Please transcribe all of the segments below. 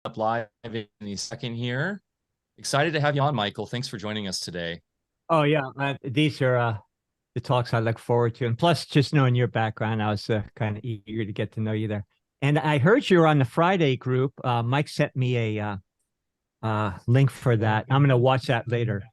up live in a second here. Excited to have you on, Michael. Thanks for joining us today. Oh yeah, these are the talks I look forward to, and plus, just knowing your background, I was kind of eager to get to know you there. And I heard you were on the Friday group. Mike sent me a link for that. I'm gonna watch that later.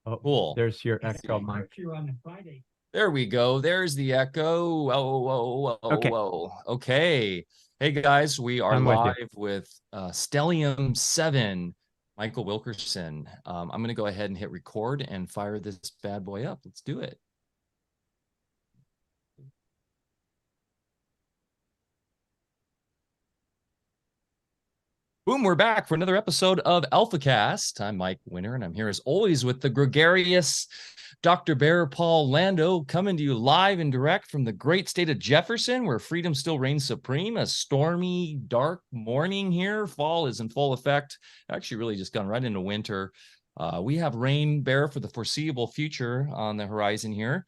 Oh, Cool. there's your echo, Mike. You're on the Friday. There we go. There's the echo. Whoa, whoa, whoa, Okay. whoa. Okay. Hey guys, we are I'm with you. live with Stellium 7, Michael Wilkerson. I'm going to go ahead and hit record and fire this bad boy up. Let's do it. Boom, we're back for another episode of AlphaCast. I'm Mike Winter, and I'm here as always with the gregarious Dr. Bear Paul Lando, coming to you live and direct from the great state of Jefferson, where freedom still reigns supreme. A stormy, dark morning here. Fall is in full effect. Actually, really just gone right into winter. We have rain, Bear, for the foreseeable future on the horizon here.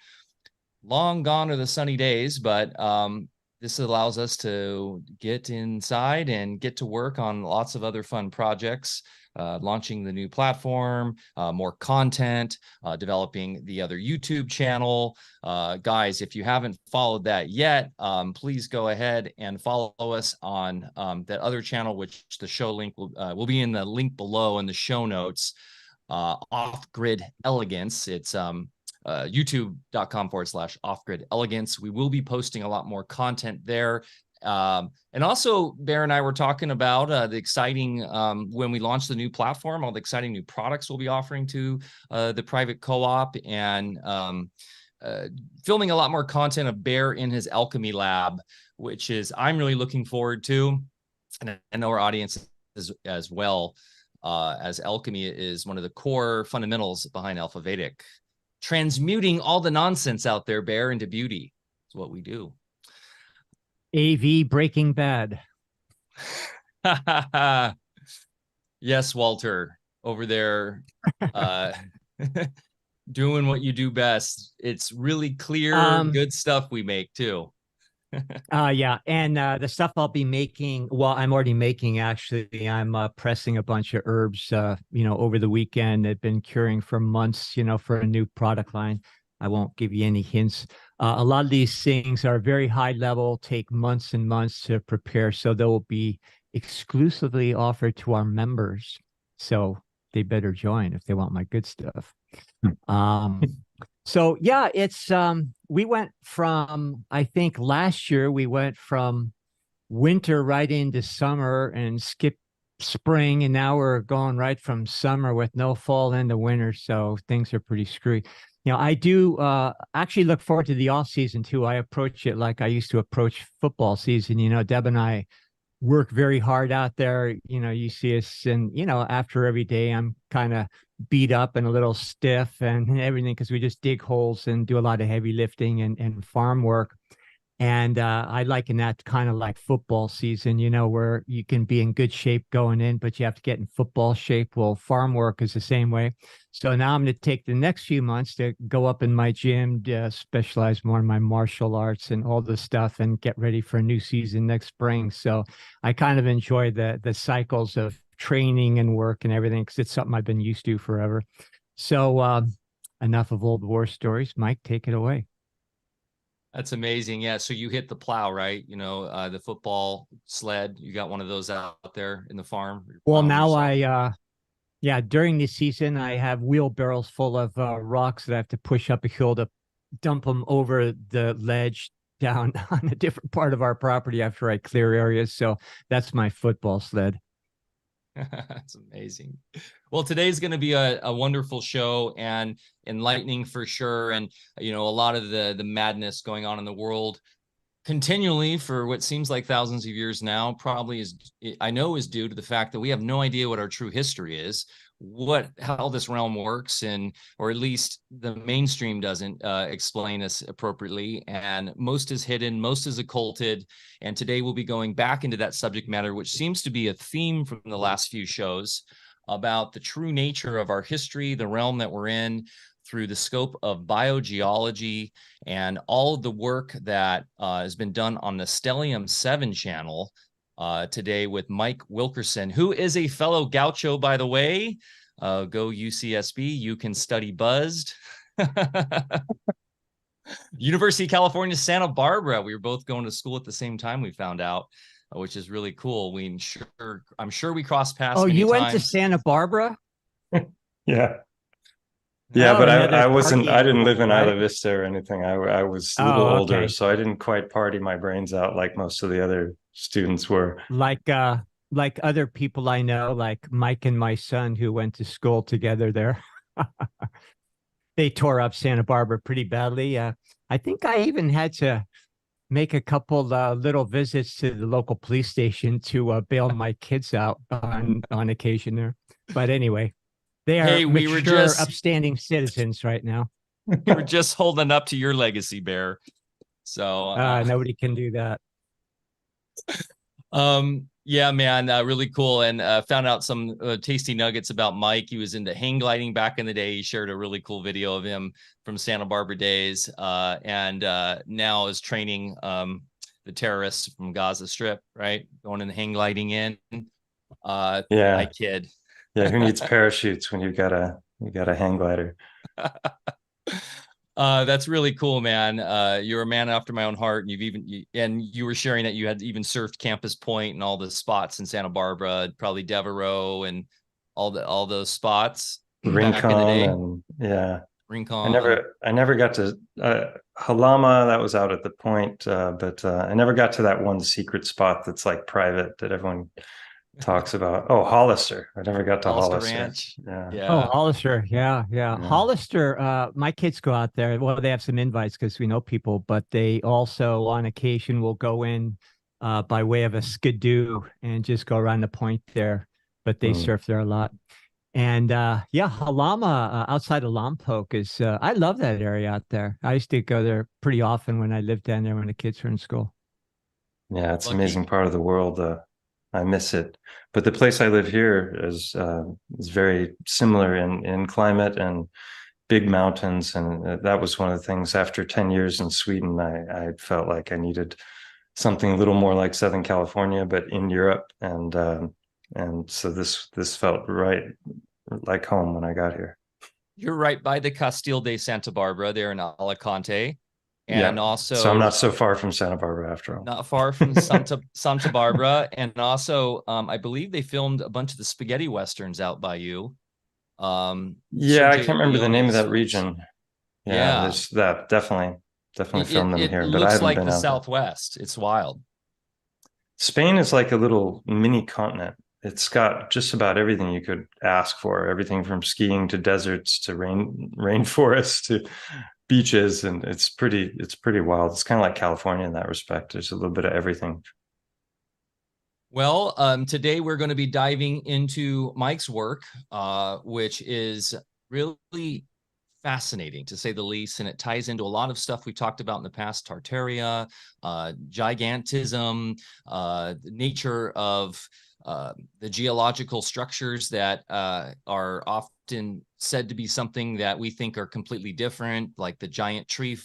Long gone are the sunny days, but this allows us to get inside and get to work on lots of other fun projects, launching the new platform, more content, developing the other YouTube channel. Guys, if you haven't followed that yet, please go ahead and follow us on that other channel, which the show link will be in the link below in the show notes. Off-Grid Elegance. It's youtube.com/off-grid elegance. We will be posting a lot more content there. And also, Bear and I were talking about the exciting, when we launch the new platform, all the exciting new products we'll be offering to the private co-op, and filming a lot more content of Bear in his alchemy lab, which is I'm really looking forward to. And I know our audience as well, as alchemy is one of the core fundamentals behind Alpha Vedic. Transmuting all the nonsense out there, Bear, into beauty is what we do. AV Breaking Bad. Yes, Walter, over there, doing what you do best. It's really clear, good stuff we make too. Yeah, and the stuff I'll be making, well, I'm already making actually. I'm pressing a bunch of herbs, over the weekend. They've been curing for months, for a new product line. I won't give you any hints. A lot of these things are very high level, take months and months to prepare, so they will be exclusively offered to our members. So they better join if they want my good stuff. So yeah, it's we went from, I think last year we went from winter right into summer and skipped spring, and now we're going right from summer with no fall into winter. So things are pretty screwy. I do actually look forward to the off season too. I approach it like I used to approach football season. Deb and I work very hard out there. You see us, and after every day I'm kind of beat up and a little stiff and everything, because we just dig holes and do a lot of heavy lifting and farm work. And I liken that kind of like football season, where you can be in good shape going in, but you have to get in football shape. Well, farm work is the same way. So now I'm going to take the next few months to go up in my gym, specialize more in my martial arts and all this stuff, and get ready for a new season next spring. So I kind of enjoy the cycles of training and work and everything, because it's something I've been used to forever. So enough of old war stories. Mike, take it away. That's amazing. Yeah. So you hit the plow, right? The football sled, you got one of those out there in the farm. Well, now yeah, during the season, I have wheelbarrows full of rocks that I have to push up a hill to dump them over the ledge down on a different part of our property after I clear areas. So that's my football sled. That's amazing. Well, today's going to be a wonderful show and enlightening for sure. And, a lot of the madness going on in the world continually for what seems like thousands of years now probably is due to the fact that we have no idea what our true history is, how this realm works, or at least the mainstream doesn't explain us appropriately, and most is hidden, most is occulted. And today we'll be going back into that subject matter, which seems to be a theme from the last few shows, about the true nature of our history, the realm that we're in, through the scope of biogeology and all of the work that has been done on the Stellium 7 channel. today with Mike Wilkerson, who is a fellow gaucho, by the way. Go UCSB, you can study buzzed. University of California, Santa Barbara. We were both going to school at the same time, we found out, which is really cool. I'm sure we crossed paths many you went to times. Santa Barbara? Yeah. Oh, but yeah, I wasn't, I didn't live in right? Isla Vista or anything. I was a little older, so I didn't quite party my brains out like most of the other students were. Like other people I know, like Mike and my son who went to school together there. They tore up Santa Barbara pretty badly. I think I even had to make a couple little visits to the local police station to bail my kids out on occasion there. But anyway, they are mature, upstanding citizens right now. We were just holding up to your legacy, Bear. So nobody can do that. Yeah, man, really cool. And found out some tasty nuggets about Mike. He was into hang gliding back in the day. He shared a really cool video of him from Santa Barbara days, and now is training the terrorists from Gaza Strip, right? Going and hang gliding in. Yeah, my kid. Yeah, who needs parachutes when you got a hang glider? That's really cool, man. You're a man after my own heart, and you were sharing that you had even surfed Campus Point and all the spots in Santa Barbara, probably Devereaux and all those spots. Rincon, and Rincon. I never got to Halama. That was out at the point, but I never got to that one secret spot that's like private that everyone talks about. Oh, Hollister. I never got to Hollister Ranch. Yeah. Oh, Hollister. Yeah. Hollister, my kids go out there. Well, they have some invites because we know people, but they also on occasion will go in by way of a skidoo and just go around the point there. But they surf there a lot. And Halama outside of Lompoc is I love that area out there. I used to go there pretty often when I lived down there when the kids were in school. Yeah, it's an amazing part of the world. I miss it, but the place I live here is very similar in climate and big mountains, and that was one of the things. After 10 years in Sweden, I felt like I needed something a little more like Southern California, but in Europe, and so this felt right like home when I got here. You're right by the Castillo de Santa Barbara there in Alicante. And also, so I'm not so far from Santa Barbara after all. Not far from Santa Barbara. And also, I believe they filmed a bunch of the spaghetti westerns out by you. I can't remember the name of that region. There's that definitely filmed them here. But I haven't been out there. It looks like the Southwest. It's wild. Spain is like a little mini continent. It's got just about everything you could ask for. Everything from skiing to deserts to rainforests to beaches, and it's pretty wild. It's kind of like California in that respect. There's a little bit of everything. Well, today we're going to be diving into Mike's work, which is really fascinating to say the least, and it ties into a lot of stuff we talked about in the past: Tartaria, gigantism, the nature of the geological structures that are often said to be something that we think are completely different, like the giant tree,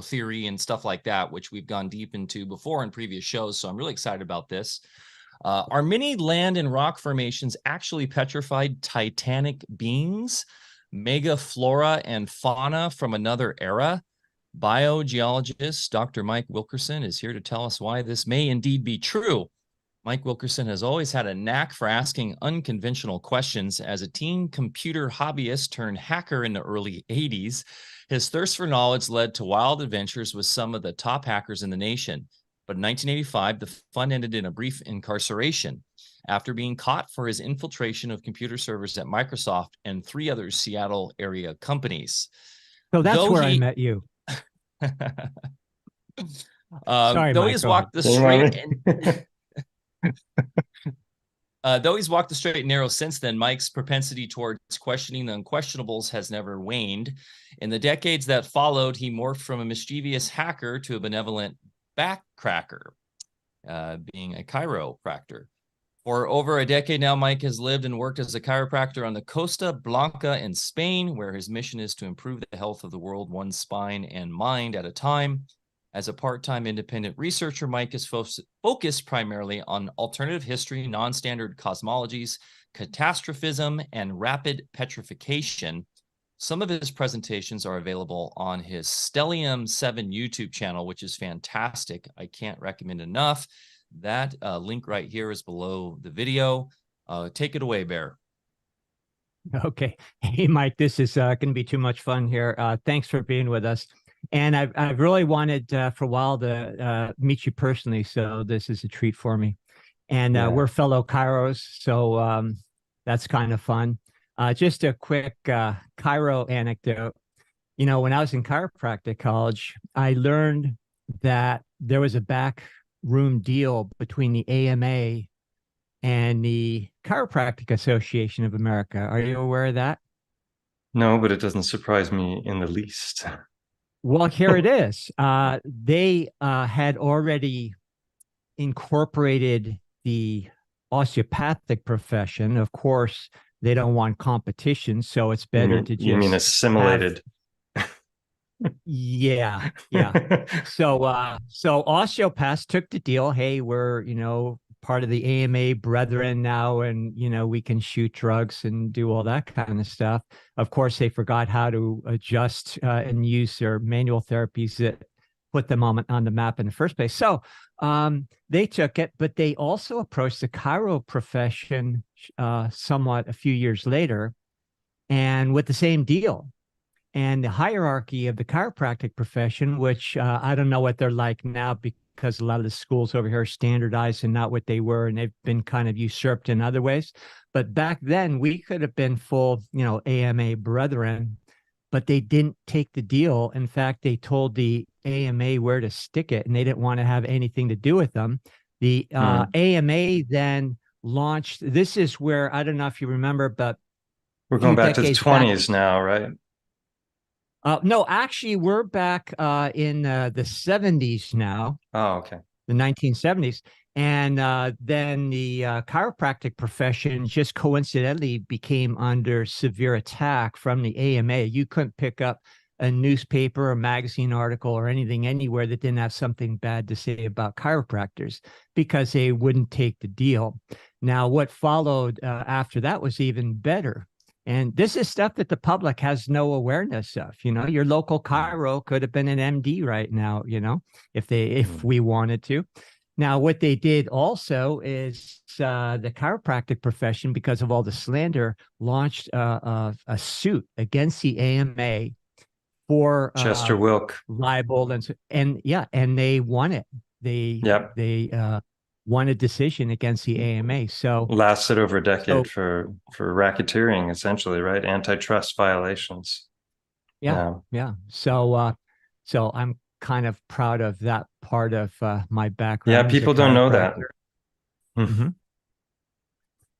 theory and stuff like that, which we've gone deep into before in previous shows. So I'm really excited about this. Are many land and rock formations actually petrified Titanic beings, mega flora and fauna from another era? Bio-geologist Dr. Mike Wilkerson is here to tell us why this may indeed be true. Mike Wilkerson has always had a knack for asking unconventional questions. As a teen computer hobbyist turned hacker in the early 80s, his thirst for knowledge led to wild adventures with some of the top hackers in the nation. But in 1985, the fun ended in a brief incarceration after being caught for his infiltration of computer servers at Microsoft and 3 other Seattle area companies. So that's where I met you. Sorry, though he's walked the straight though he's walked the straight and narrow since then, Mike's propensity towards questioning the unquestionables has never waned. In the decades that followed, he morphed from a mischievous hacker to a benevolent backcracker, being a chiropractor. For over a decade now, Mike has lived and worked as a chiropractor on the Costa Blanca in Spain, where his mission is to improve the health of the world one spine and mind at a time. As a part-time independent researcher, Mike is focused primarily on alternative history, non-standard cosmologies, catastrophism, and rapid petrification. Some of his presentations are available on his Stellium 7 YouTube channel, which is fantastic. I can't recommend enough. That link right here is below the video. Take it away, Bear. Okay. Hey, Mike, this is going to be too much fun here. Thanks for being with us. And I've really wanted for a while to meet you personally. So this is a treat for me. And we're fellow chiros. So that's kind of fun. Just a quick chiro anecdote. You know, when I was in chiropractic college, I learned that there was a backroom deal between the AMA and the Chiropractic Association of America. Are you aware of that? No, but it doesn't surprise me in the least. Well, here it is. They had already incorporated the osteopathic profession. Of course, they don't want competition, so it's better to just you mean assimilated. Yeah. So osteopaths took the deal. Hey, we're, you know, part of the AMA brethren now, and, you know, we can shoot drugs and do all that kind of stuff. Of course, they forgot how to adjust and use their manual therapies that put them on the map in the first place. So they took it, but they also approached the chiro profession somewhat a few years later, and with the same deal. And the hierarchy of the chiropractic profession, which I don't know what they're like now, because a lot of the schools over here are standardized and not what they were, and they've been kind of usurped in other ways. But back then, we could have been full, you know, AMA brethren, but they didn't take the deal. In fact, they told the AMA where to stick it, and they didn't want to have anything to do with them. The AMA then launched. This is where, I don't know if you remember, but we're going back to the 20s now, right? No, actually, we're back in the 70s now. Oh, okay. The 1970s. And then the chiropractic profession just coincidentally became under severe attack from the AMA. You couldn't pick up a newspaper or magazine article or anything anywhere that didn't have something bad to say about chiropractors, because they wouldn't take the deal. Now, what followed after that was even better. And this is stuff that the public has no awareness of. You know, your local chiro could have been an MD right now, you know, if we wanted to. Now, what they did also is the chiropractic profession, because of all the slander, launched a suit against the AMA for Chester Wilk libel, and they won it. They won a decision against the AMA. So lasted over a decade for racketeering, essentially, right? Antitrust violations. Yeah. So I'm kind of proud of that part of my background. Yeah, people don't know that. Mm-hmm.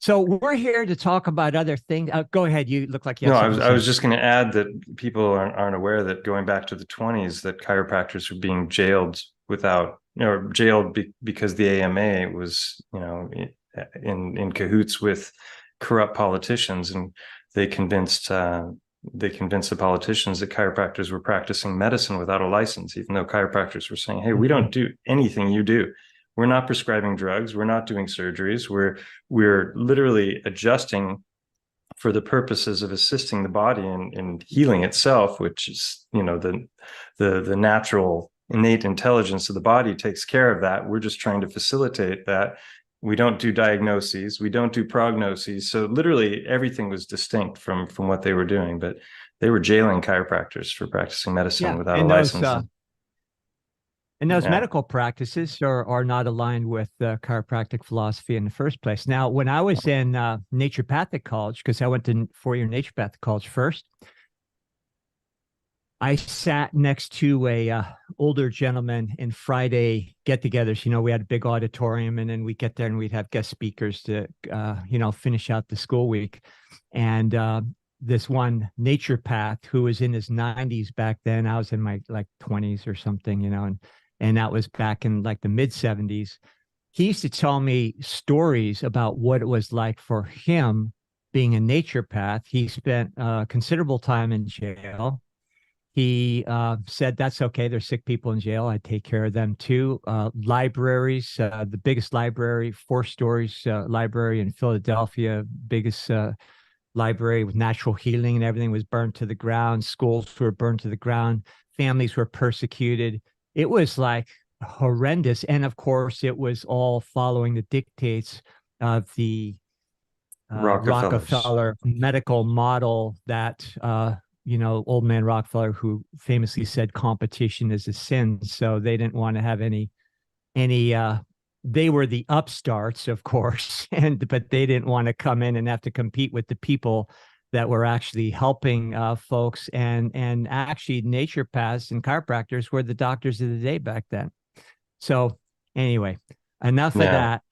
So we're here to talk about other things. Go ahead. You look like you. No, I was just going to add that people aren't aware that going back to the 20s, that chiropractors were being jailed because the AMA was, you know, in cahoots with corrupt politicians, and they convinced the politicians that chiropractors were practicing medicine without a license, even though chiropractors were saying, "Hey, we don't do anything you do. We're not prescribing drugs. We're not doing surgeries. We're literally adjusting for the purposes of assisting the body in healing itself, which is, you know, the natural innate intelligence of the body takes care of that. We're just trying to facilitate that. We don't do diagnoses. We don't do prognoses." So literally everything was distinct from what they were doing, but they were jailing chiropractors for practicing medicine without a license. And those medical practices are not aligned with chiropractic philosophy in the first place. Now, when I was in naturopathic college, because I went to 4-year naturopathic college first, I sat next to a older gentleman in Friday get-togethers. You know, we had a big auditorium, and then we get there and we'd have guest speakers to, finish out the school week. And this one naturopath who was in his 90s back then, I was in my 20s or something, you know, and that was back in the mid 70s. He used to tell me stories about what it was like for him being a naturopath. He spent considerable time in jail. he said, that's okay. There's sick people in jail. I take care of them too. Libraries, the biggest library, 4 stories library in Philadelphia, biggest library with natural healing and everything was burned to the ground. Schools were burned to the ground. Families were persecuted. It was like horrendous. And of course, it was all following the dictates of the Rockefeller medical model that, old man Rockefeller, who famously said competition is a sin. So they didn't want to have any, they were the upstarts, of course, but they didn't want to come in and have to compete with the people that were actually helping folks. And actually naturopaths and chiropractors were the doctors of the day back then. So anyway, enough of that.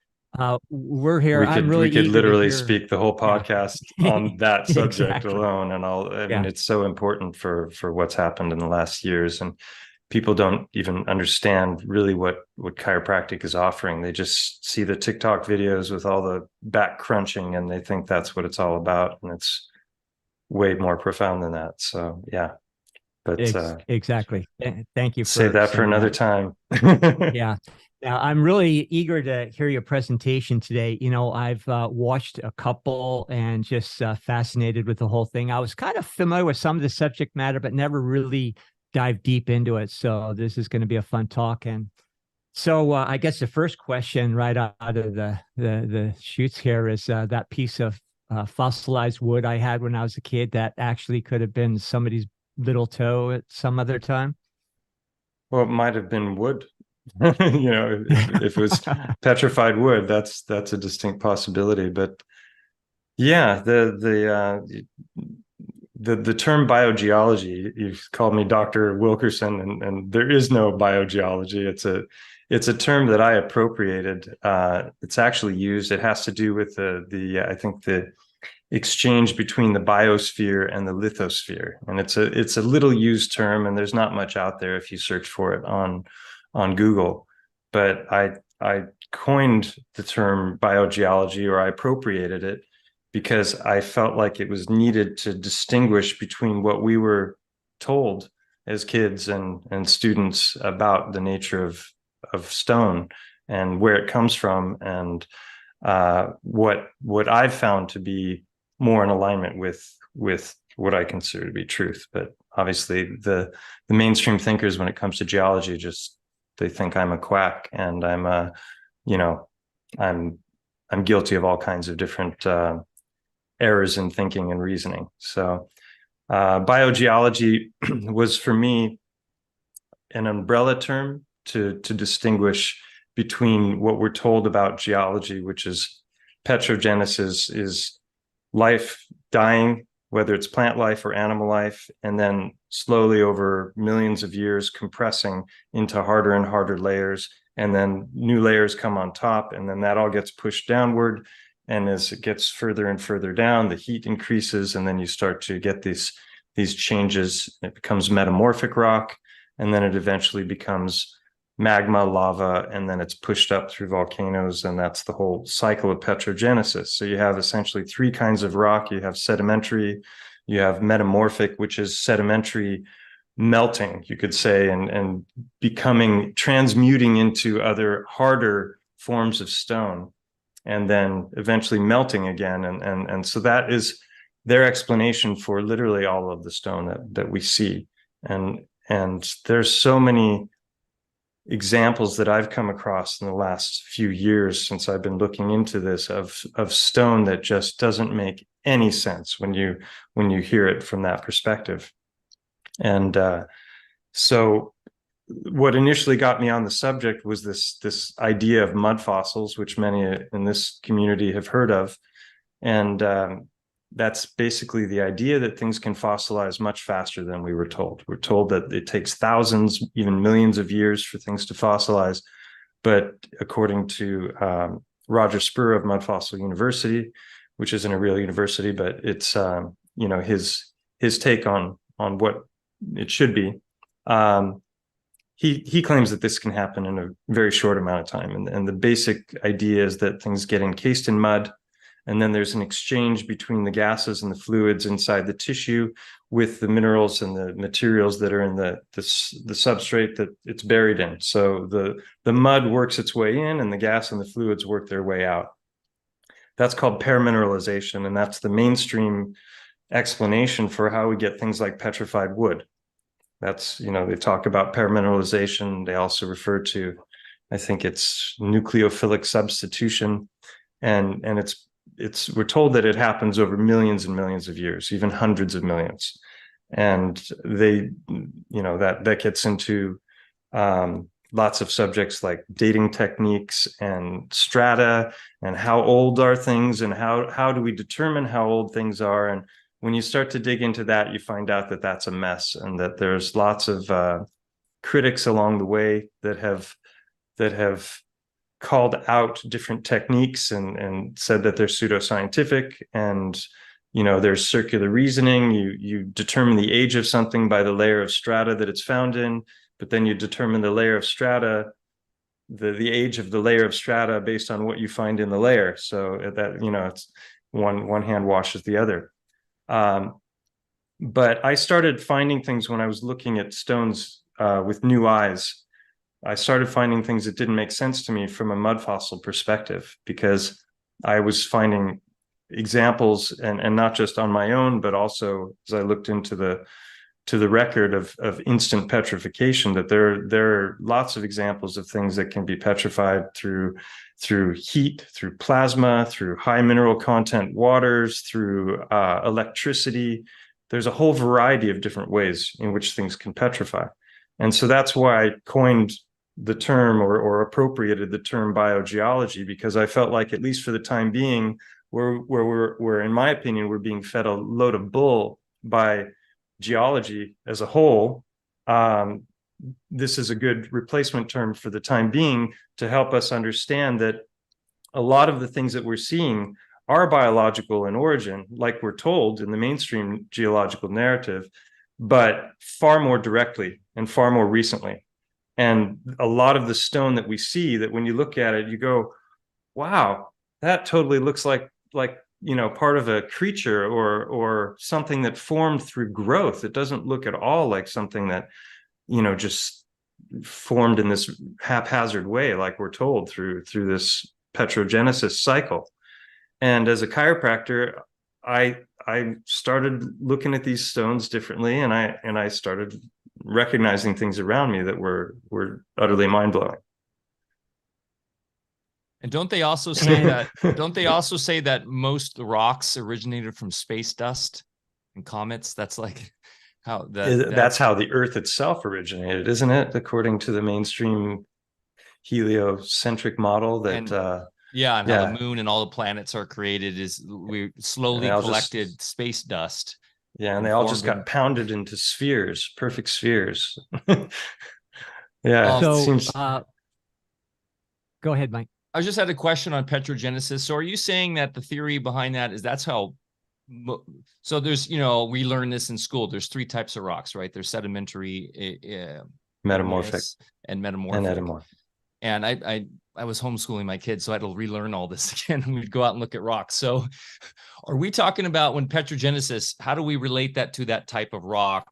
We're here. We could literally speak the whole podcast on that subject alone. And I mean, it's so important for what's happened in the last years. And people don't even understand really what chiropractic is offering. They just see the TikTok videos with all the back crunching and they think that's what it's all about. And it's way more profound than that. So yeah. But exactly. Thank you. Save that for another time. Yeah. Now, I'm really eager to hear your presentation today. I've watched a couple and just fascinated with the whole thing. I was kind of familiar with some of the subject matter, but never really dived deep into it. So this is going to be a fun talk. And so I guess the first question right out of the chutes here is that piece of fossilized wood I had when I was a kid that actually could have been somebody's little toe at some other time. Well, it might have been wood. If it was petrified wood, that's a distinct possibility. But yeah, the term bio-geology, you've called me Dr. Wilkerson, and there is no bio-geology. It's a term that I appropriated. It's actually used. It has to do with I think the exchange between the biosphere and the lithosphere, and it's a little used term, and there's not much out there if you search for it on Google. But I coined the term biogeology, or I appropriated it, because I felt like it was needed to distinguish between what we were told as kids and students about the nature of stone and where it comes from, and what I've found to be more in alignment with what I consider to be truth. But obviously the mainstream thinkers, when it comes to geology, they think I'm a quack, and I'm guilty of all kinds of different errors in thinking and reasoning. So biogeology was for me an umbrella term to distinguish between what we're told about geology, which is petrogenesis, is life dying, whether it's plant life or animal life, and then slowly over millions of years compressing into harder and harder layers, and then new layers come on top, and then that all gets pushed downward. And as it gets further and further down, the heat increases, and then you start to get these changes. It becomes metamorphic rock, and then it eventually becomes magma, lava, and then it's pushed up through volcanoes, and that's the whole cycle of petrogenesis. So you have essentially 3 kinds of rock. You have sedimentary, you have metamorphic, which is sedimentary melting, you could say, and transmuting into other harder forms of stone, and then eventually melting again. And so that is their explanation for literally all of the stone that we see. And there's so many examples that I've come across in the last few years since I've been looking into this of stone that just doesn't make any sense when you hear it from that perspective. And so what initially got me on the subject was this idea of mud fossils, which many in this community have heard of. And that's basically the idea that things can fossilize much faster than we were told. We're told that it takes thousands, even millions of years for things to fossilize. But according to Roger Spur of Mud Fossil University, which isn't a real university, but it's his take on what it should be, he claims that this can happen in a very short amount of time. And the basic idea is that things get encased in mud, And then there's an exchange between the gases and the fluids inside the tissue with the minerals and the materials that are in the substrate that it's buried in. So the mud works its way in and the gas and the fluids work their way out. That's called permineralization, and that's the mainstream explanation for how we get things like petrified wood. That's, they talk about permineralization. They also refer to, I think it's nucleophilic substitution. And we're told that it happens over millions and millions of years, even hundreds of millions. And that gets into lots of subjects like dating techniques and strata and how old are things and how do we determine how old things are. And when you start to dig into that, you find out that that's a mess and that there's lots of critics along the way that have called out different techniques and said that they're pseudoscientific. And there's circular reasoning. You determine the age of something by the layer of strata that it's found in, but then you determine the layer of strata, the age of the layer of strata based on what you find in the layer. So that it's one hand washes the other. But I started finding things when I was looking at stones with new eyes. I started finding things that didn't make sense to me from a mud fossil perspective, because I was finding examples, and not just on my own, but also as I looked into the record of instant petrification, that there are lots of examples of things that can be petrified through heat, through plasma, through high mineral content waters, through electricity. There's a whole variety of different ways in which things can petrify. And so that's why I coined the term or appropriated the term biogeology, because I felt like, at least for the time being, we're in my opinion, we're being fed a load of bull by geology as a whole. This is a good replacement term for the time being to help us understand that a lot of the things that we're seeing are biological in origin, like we're told in the mainstream geological narrative, but far more directly and far more recently. And a lot of the stone that we see, that when you look at it, you go, wow, that totally looks like part of a creature or something that formed through growth. It doesn't look at all like something that, just formed in this haphazard way, like we're told through this petrogenesis cycle. And as a chiropractor, I started looking at these stones differently, and I started recognizing things around me that were utterly mind-blowing. And don't they also say that most rocks originated from space dust and comets? That's like how that's how the Earth itself originated, isn't it? According to the mainstream heliocentric model that how the moon and all the planets are created is we slowly collected space dust. Yeah, and they all just got pounded into spheres, perfect spheres. Yeah. So go ahead, Mike. I just had a question on petrogenesis. So are you saying that the theory behind that is that's how, so there's, we learn this in school. There's 3 types of rocks, right? There's sedimentary, metamorphic, and metamorphic. And I was homeschooling my kids, so I had to relearn all this again. And we'd go out and look at rocks. So are we talking about, when petrogenesis, how do we relate that to that type of rock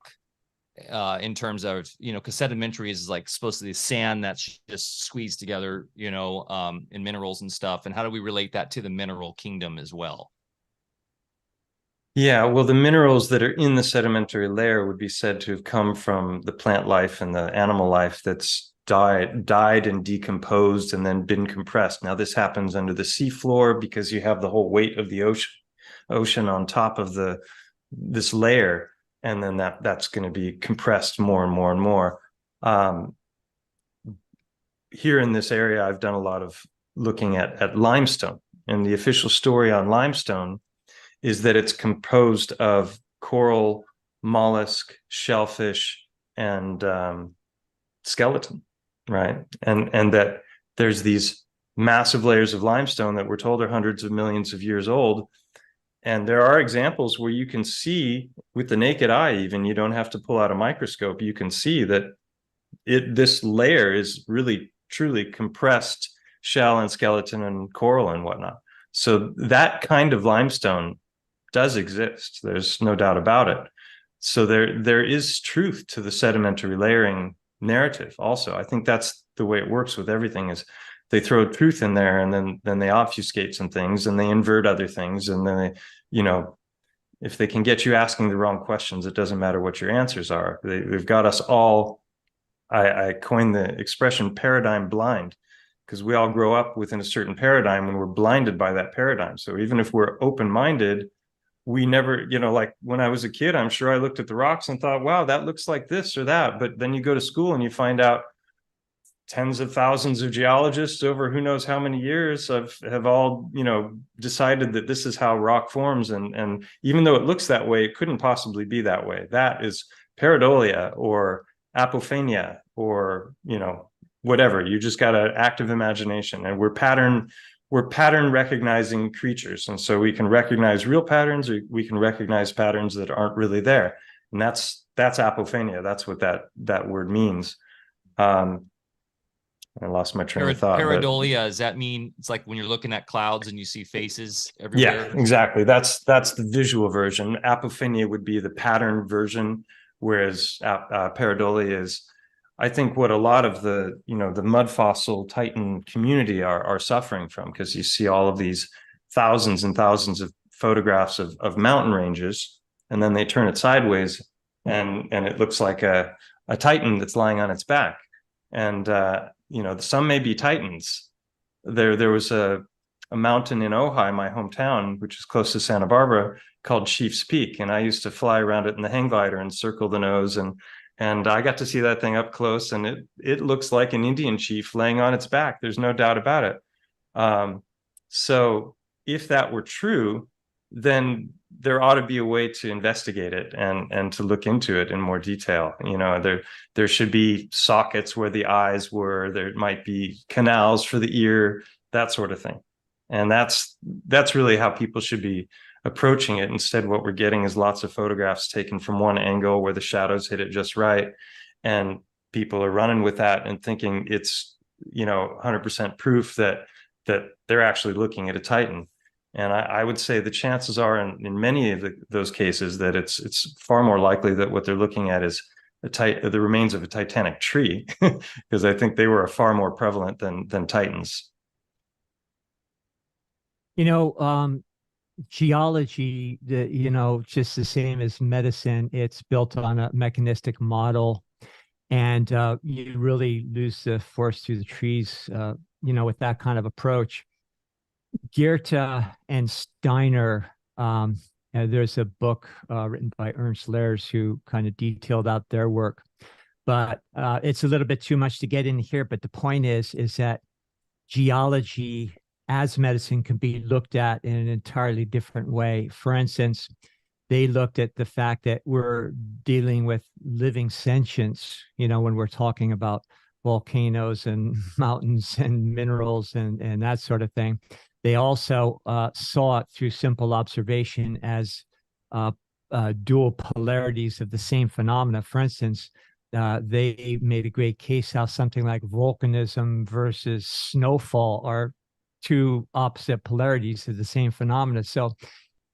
in terms of, because sedimentary is like supposed to be sand that's just squeezed together, in minerals and stuff. And how do we relate that to the mineral kingdom as well? Yeah, well, the minerals that are in the sedimentary layer would be said to have come from the plant life and the animal life that's died and decomposed and then been compressed. Now, this happens under the seafloor because you have the whole weight of the ocean on top of this layer, and then that's going to be compressed more and more and more. Here in this area, I've done a lot of looking at limestone, and the official story on limestone is that it's composed of coral, mollusk, shellfish, and skeleton, right? And that there's these massive layers of limestone that we're told are hundreds of millions of years old. And there are examples where you can see with the naked eye, even, you don't have to pull out a microscope, you can see that this layer is really truly compressed shell and skeleton and coral and whatnot. So that kind of limestone does exist. There's no doubt about it. So there is truth to the sedimentary layering narrative also. I think that's the way it works with everything, is they throw truth in there, and then they obfuscate some things, and they invert other things, and then if they can get you asking the wrong questions, it doesn't matter what your answers are. They've got us all, I coined the expression paradigm blind, because we all grow up within a certain paradigm and we're blinded by that paradigm. So even if we're open-minded, we never, like when I was a kid, I'm sure I looked at the rocks and thought, wow, that looks like this or that. But then you go to school and you find out tens of thousands of geologists over who knows how many years have all, decided that this is how rock forms. And even though it looks that way, it couldn't possibly be that way. That is pareidolia or apophenia or, whatever. You just got an active imagination, and we're pattern recognizing creatures. And so we can recognize real patterns, or we can recognize patterns that aren't really there. And that's apophenia. That's what that word means. I lost my train of thought. Pareidolia, does that mean it's like when you're looking at clouds and you see faces everywhere? Yeah, exactly. That's the visual version. Apophenia would be the pattern version, whereas pareidolia is, I think, what a lot of the mud fossil Titan community are suffering from, because you see all of these thousands and thousands of photographs of mountain ranges, and then they turn it sideways, and it looks like a Titan that's lying on its back. And some may be Titans. There was a mountain in Ojai, my hometown, which is close to Santa Barbara, called Chief's Peak, and I used to fly around it in the hang glider and circle the nose, and I got to see that thing up close, and it looks like an Indian chief laying on its back. There's no doubt about it. So if that were true, then there ought to be a way to investigate it and to look into it in more detail. There should be sockets where the eyes were. There might be canals for the ear, that sort of thing. And that's really how people should be approaching it. Instead, what we're getting is lots of photographs taken from one angle where the shadows hit it just right, and people are running with that and thinking it's 100% proof that they're actually looking at a Titan. And I would say the chances are in many of those cases that it's far more likely that what they're looking at is the remains of a Titanic tree, because I think they were far more prevalent than Titans. Geology, just the same as medicine, it's built on a mechanistic model, and you really lose the forest through the trees, with that kind of approach. Goethe and Steiner, there's a book written by Ernst Lehrs who kind of detailed out their work, but it's a little bit too much to get in here. But the point is that geology as medicine can be looked at in an entirely different way. For instance, they looked at the fact that we're dealing with living sentience, when we're talking about volcanoes and mountains and minerals and that sort of thing. They also saw it through simple observation as dual polarities of the same phenomena. For instance, they made a great case how something like volcanism versus snowfall are two opposite polarities of the same phenomena. So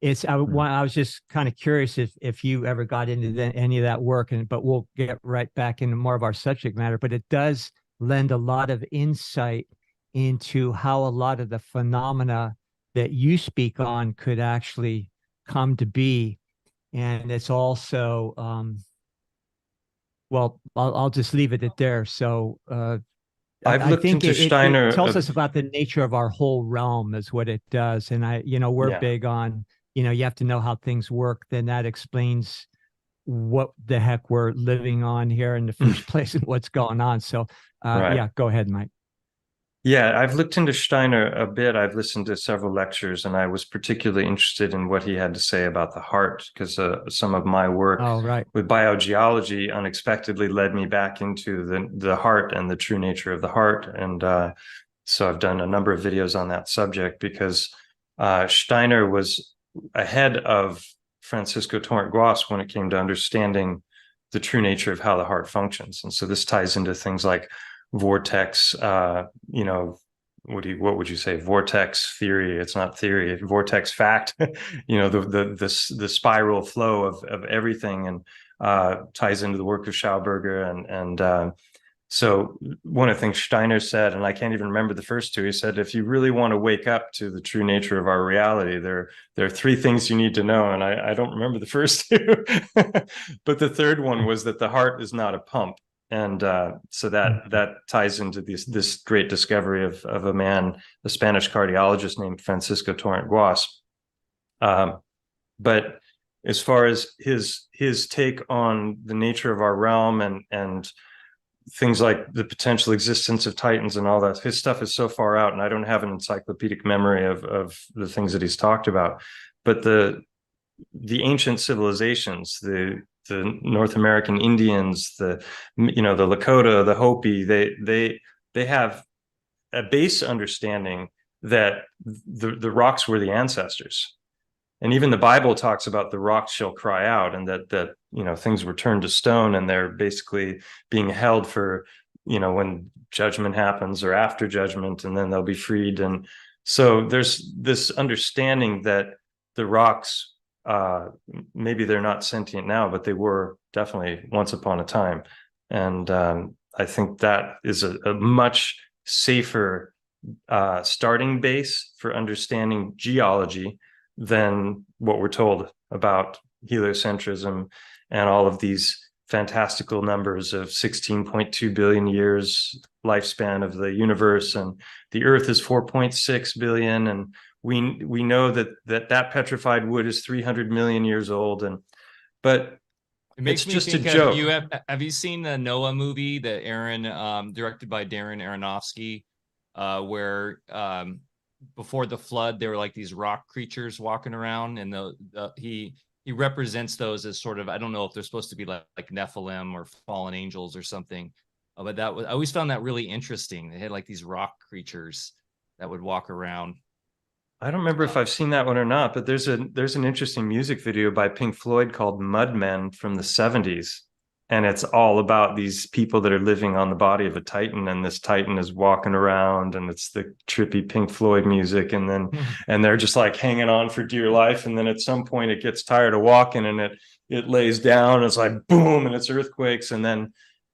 I was just kind of curious if you ever got into any of that work, but we'll get right back into more of our subject matter. But it does lend a lot of insight into how a lot of the phenomena that you speak on could actually come to be. And it's also, I'll just leave it at there. So I've looked into Steiner. It tells us about the nature of our whole realm is what it does. And we're big on, you have to know how things work. Then that explains what the heck we're living on here in the first place and what's going on. So right. Go ahead, Mike. Yeah, I've looked into Steiner a bit. I've listened to several lectures, and I was particularly interested in what he had to say about the heart, because some of my work with Bio-Geology unexpectedly led me back into the heart and the true nature of the heart. And so I've done a number of videos on that subject, because Steiner was ahead of Francisco Torrent-Guas when it came to understanding the true nature of how the heart functions. And so this ties into things like vortex, what would you say, vortex theory? It's not theory, vortex fact. The spiral flow of everything, and ties into the work of Schauberger, and so one of the things Steiner said, and I can't even remember the first two, he said, if you really want to wake up to the true nature of our reality, there are three things you need to know. And I don't remember the first two, but the third one was that the heart is not a pump. And so that ties into this great discovery of a man, a Spanish cardiologist named Francisco Torrent Guas. But as far as his take on the nature of our realm and things like the potential existence of titans and all that, his stuff is so far out, and I don't have an encyclopedic memory of the things that he's talked about. But the ancient civilizations, the North American Indians, the Lakota, the Hopi, they have a base understanding that the rocks were the ancestors. And even the Bible talks about the rocks shall cry out, and that things were turned to stone, and they're basically being held for when judgment happens or after judgment, and then they'll be freed. And so there's this understanding that the rocks, maybe they're not sentient now, but they were definitely once upon a time. And I think that is a much safer starting base for understanding geology than what we're told about heliocentrism and all of these fantastical numbers of 16.2 billion years lifespan of the universe, and the Earth is 4.6 billion, and we know that petrified wood is 300 million years old, but it makes it's me just think a joke. Have you seen the Noah movie, the directed by Darren Aronofsky, where before the flood there were like these rock creatures walking around, and he represents those as sort of, I don't know if they're supposed to be like Nephilim or fallen angels or something, but I always found that really interesting. They had like these rock creatures that would walk around. I don't remember if I've seen that one or not, but there's an interesting music video by Pink Floyd called Mudmen from the 70s. And it's all about these people that are living on the body of a Titan, and this Titan is walking around, and it's the trippy Pink Floyd music. And then, and they're just like hanging on for dear life. And then at some point it gets tired of walking, and it lays down. It's like boom, and it's earthquakes. And then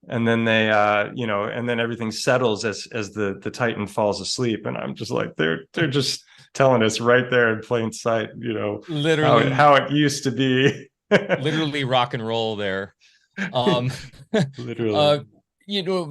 they, and then everything settles as the Titan falls asleep. And I'm just like, they're just telling us right there in plain sight, literally how it used to be. Literally rock and roll there. Literally.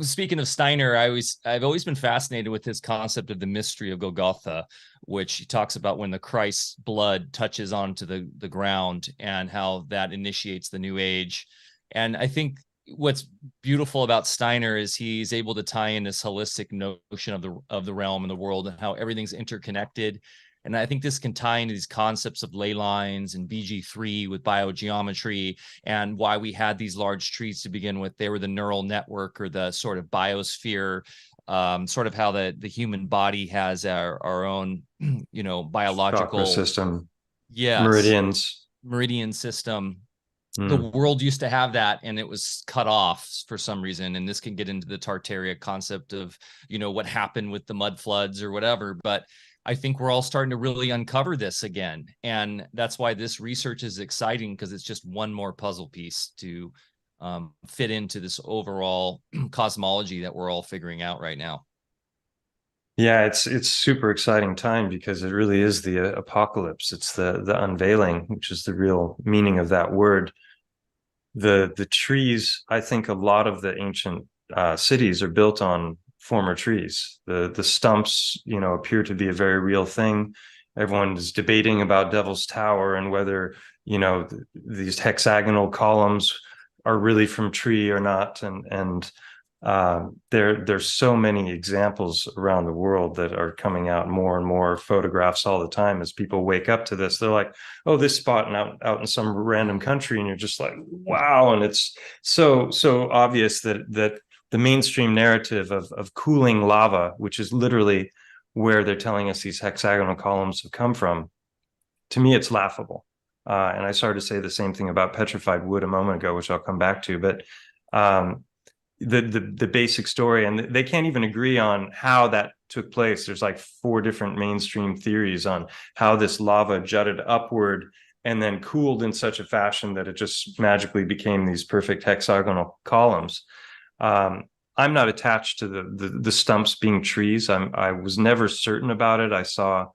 Speaking of Steiner, I've always been fascinated with his concept of the mystery of Golgotha, which he talks about when the Christ's blood touches onto the ground, and how that initiates the new age. And I think what's beautiful about Steiner is he's able to tie in this holistic notion of the realm and the world, and how everything's interconnected. And I think this can tie into these concepts of ley lines and BG3 with biogeometry, and why we had these large trees to begin with. They were the neural network, or the sort of biosphere, sort of how the human body has our own, biological chakra system. Yes. Meridian system. The world used to have that, and it was cut off for some reason. And this can get into the Tartaria concept of, what happened with the mud floods or whatever. But I think we're all starting to really uncover this again. And that's why this research is exciting, because it's just one more puzzle piece to fit into this overall cosmology that we're all figuring out right now. Yeah, it's super exciting time, because it really is the apocalypse. It's the unveiling, which is the real meaning of that word. The trees, I think a lot of the ancient cities are built on former trees. The stumps, appear to be a very real thing. Everyone is debating about Devil's Tower, and whether, these hexagonal columns are really from tree or not. And there's so many examples around the world that are coming out, more and more photographs all the time, as people wake up to this. They're like, oh, this spot out in some random country, and you're just like, wow. And it's so obvious that the mainstream narrative of cooling lava, which is literally where they're telling us these hexagonal columns have come from, to me, it's laughable. And I started to say the same thing about petrified wood a moment ago, which I'll come back to. But the basic story, and they can't even agree on how that took place. There's like 4 different mainstream theories on how this lava jutted upward and then cooled in such a fashion that it just magically became these perfect hexagonal columns. I'm not attached to the stumps being trees. I was never certain about it. I saw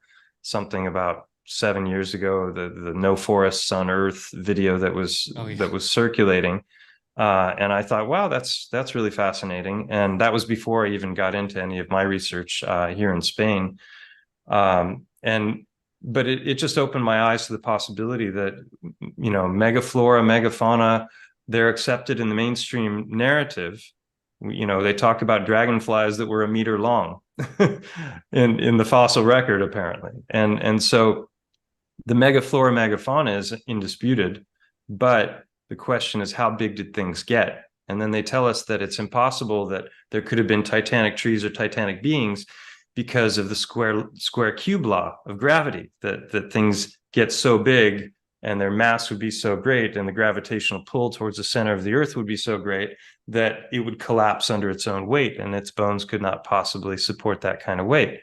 something about 7 years ago, the No Forests on Earth video that was circulating. And I thought, wow, that's really fascinating. And that was before I even got into any of my research here in Spain. But it just opened my eyes to the possibility that, megaflora, megafauna, they're accepted in the mainstream narrative. They talk about dragonflies that were 1 meter long in the fossil record, apparently. And so the megaflora, megafauna is indisputed, but the question is, how big did things get? And then they tell us that it's impossible that there could have been Titanic trees or Titanic beings because of the square cube law of gravity, that things get so big and their mass would be so great and the gravitational pull towards the center of the Earth would be so great that it would collapse under its own weight, and its bones could not possibly support that kind of weight.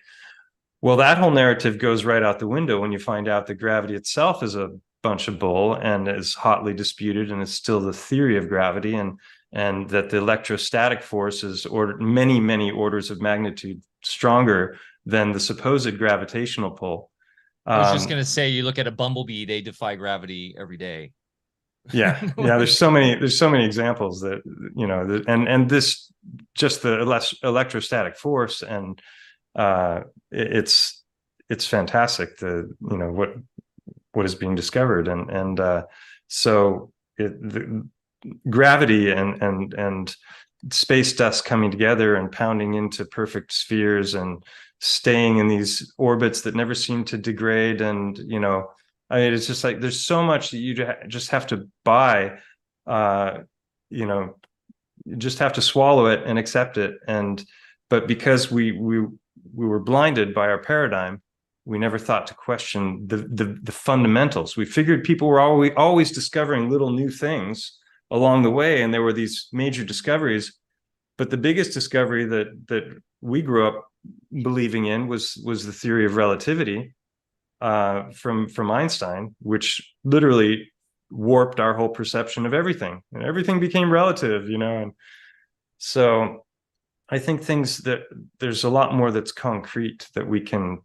Well, that whole narrative goes right out the window when you find out that gravity itself is a bunch of bull and is hotly disputed, and it's still the theory of gravity, and that the electrostatic force is many orders of magnitude stronger than the supposed gravitational pull. I was just going to say, you look at a bumblebee, they defy gravity every day. Yeah. There's so many examples that, and this, just the electrostatic force, and it's fantastic, what is being discovered. So the gravity and space dust coming together and pounding into perfect spheres and staying in these orbits that never seem to degrade. And, it's just like, there's so much that you just have to buy, you just have to swallow it and accept it. But because we were blinded by our paradigm, we never thought to question the fundamentals. We figured people were always discovering little new things along the way, and there were these major discoveries. But the biggest discovery that we grew up believing in was the theory of relativity from Einstein, which literally warped our whole perception of everything, and everything became relative, And so I think there's a lot more that's concrete that we can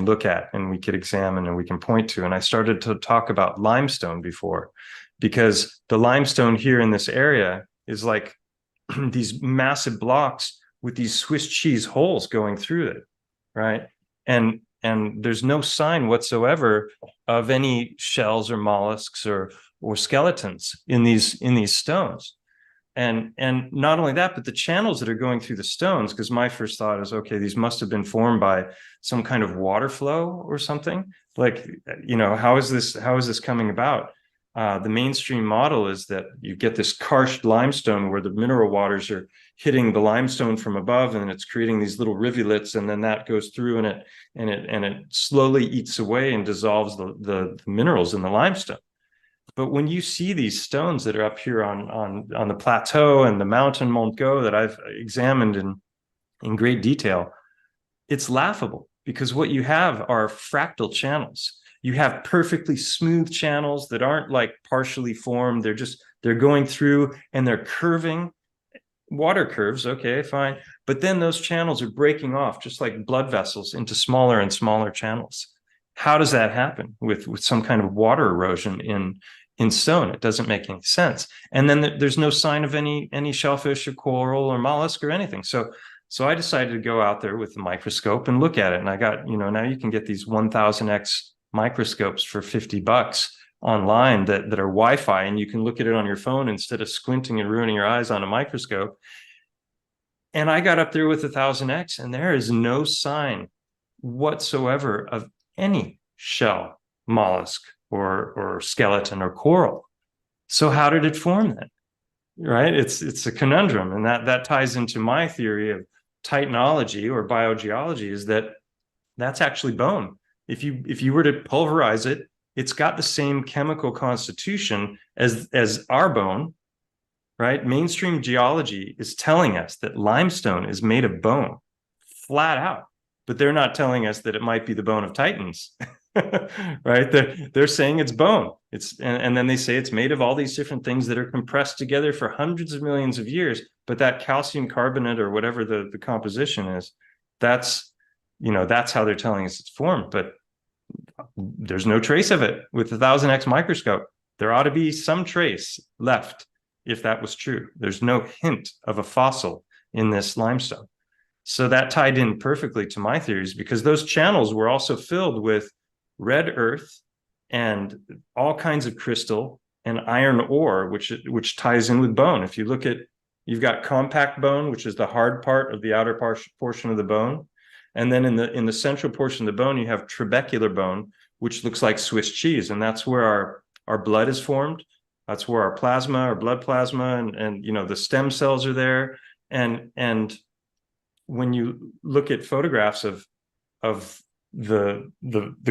look at and we could examine and we can point to. And I started to talk about limestone before, because the limestone here in this area is like these massive blocks with these Swiss cheese holes going through it, right? And there's no sign whatsoever of any shells or mollusks or skeletons in these stones. And not only that, but the channels that are going through the stones, because my first thought is, okay, these must have been formed by some kind of water flow or something. Like, how is this coming about? The mainstream model is that you get this karst limestone where the mineral waters are hitting the limestone from above, and it's creating these little rivulets, and then that goes through and it slowly eats away and dissolves the minerals in the limestone. But when you see these stones that are up here on the plateau and the mountain Montgo that I've examined in great detail, it's laughable, because what you have are fractal channels. You have perfectly smooth channels that aren't like partially formed. They're going through and they're curving, water curves. Okay, fine. But then those channels are breaking off just like blood vessels into smaller and smaller channels. How does that happen with some kind of water erosion in stone? It doesn't make any sense. And then there's no sign of any shellfish or coral or mollusk or anything. So I decided to go out there with a microscope and look at it. And I got, now you can get these 1000x microscopes for $50 online that are Wi-Fi, and you can look at it on your phone instead of squinting and ruining your eyes on a microscope. And I got up there with 1000x, and there is no sign whatsoever of any shell, mollusk, or skeleton or coral. So how did it form then? Right? It's a conundrum. And that ties into my theory of titanology or biogeology, is that's actually bone. If you were to pulverize it, it's got the same chemical constitution as our bone, right? Mainstream geology is telling us that limestone is made of bone, flat out, but they're not telling us that it might be the bone of Titans, right? They're saying it's bone. And then they say it's made of all these different things that are compressed together for hundreds of millions of years. But that calcium carbonate or whatever the composition is, that's how they're telling us it's formed. But there's no trace of it with the 1000x microscope. There ought to be some trace left if that was true. There's no hint of a fossil in this limestone. So that tied in perfectly to my theories, because those channels were also filled with red earth and all kinds of crystal and iron ore, which ties in with bone. If you look at, you've got compact bone, which is the hard part of the outer portion of the bone. And then in the central portion of the bone, you have trabecular bone, which looks like Swiss cheese. And that's where our blood is formed. That's where our plasma, our blood plasma, and the stem cells are there. And when you look at photographs of the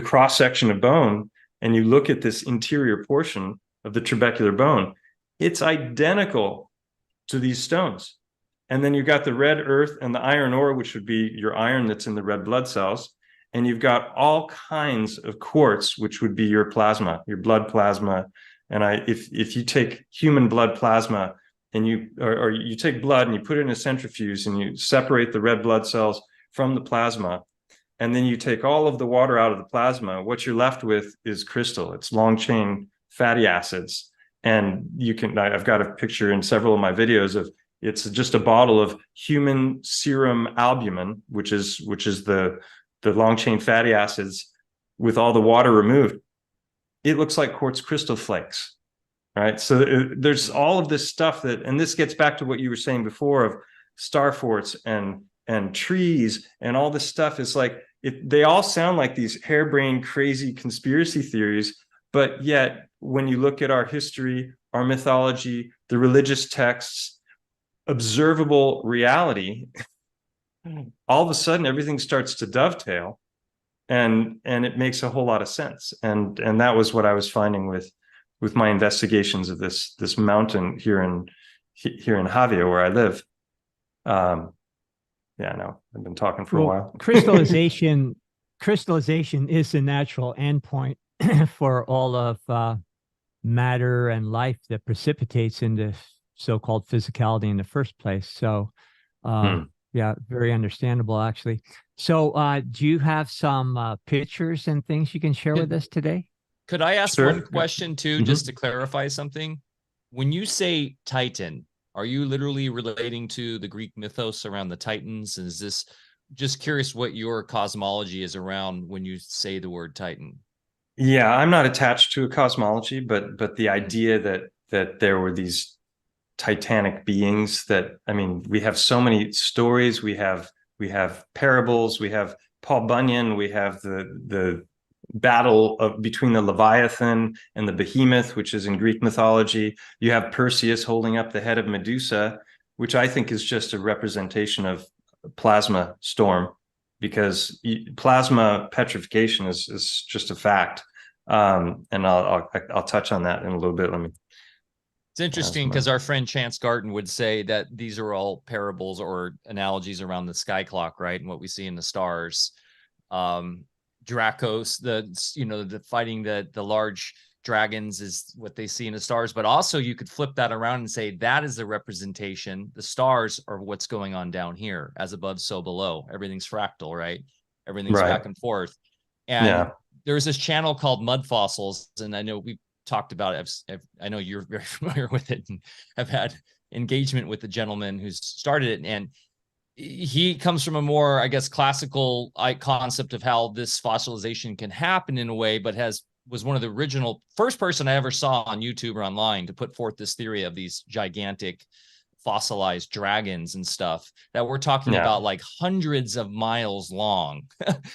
cross section of bone, and you look at this interior portion of the trabecular bone, it's identical to these stones. And then you've got the red earth and the iron ore, which would be your iron that's in the red blood cells. And you've got all kinds of quartz, which would be your plasma, your blood plasma. And if you take human blood plasma and you take blood and you put it in a centrifuge and you separate the red blood cells from the plasma, and then you take all of the water out of the plasma, what you're left with is crystal. It's long chain fatty acids. And I've got a picture in several of my videos of, it's just a bottle of human serum albumin, which is the long chain fatty acids with all the water removed. It looks like quartz crystal flakes, right? So there's all of this stuff and this gets back to what you were saying before of star forts and trees and all this stuff. Is like, they all sound like these harebrained, crazy conspiracy theories, but yet when you look at our history, our mythology, the religious texts, observable reality, all of a sudden everything starts to dovetail, and it makes a whole lot of sense. And that was what I was finding with my investigations of this mountain here in Javia, where I live. I've been talking for a while. Crystallization is the natural endpoint for all of matter and life that precipitates into so-called physicality in the first place. So yeah, very understandable, actually. So do you have some pictures and things you can share with us today? Could I ask Sure. one question too, just to clarify something? When you say Titan, are you literally relating to the Greek mythos around the Titans? Is this, just curious what your cosmology is around when you say the word Titan? Yeah, I'm not attached to a cosmology, but the idea that there were these Titanic beings that, I mean, we have so many stories, we have parables, we have Paul Bunyan, we have the battle between the Leviathan and the Behemoth, which is in Greek mythology. You have Perseus holding up the head of Medusa, which I think is just a representation of plasma storm, because plasma petrification is just a fact. And I'll touch on that in a little bit. It's interesting because our friend Chance Garten would say that these are all parables or analogies around the sky clock, right? And what we see in the stars. Dracos, the fighting the large dragons is what they see in the stars. But also you could flip that around and say that is the representation. The stars are what's going on down here, as above, so below. Everything's fractal, right? Everything's back and forth. And there's this channel called Mud Fossils, and I know we talked about it. I know you're very familiar with it and have had engagement with the gentleman who's started it. And he comes from a more, I guess, classical concept of how this fossilization can happen in a way, but was one of the first person I ever saw on YouTube or online to put forth this theory of these gigantic fossilized dragons and stuff that we're talking about, like hundreds of miles long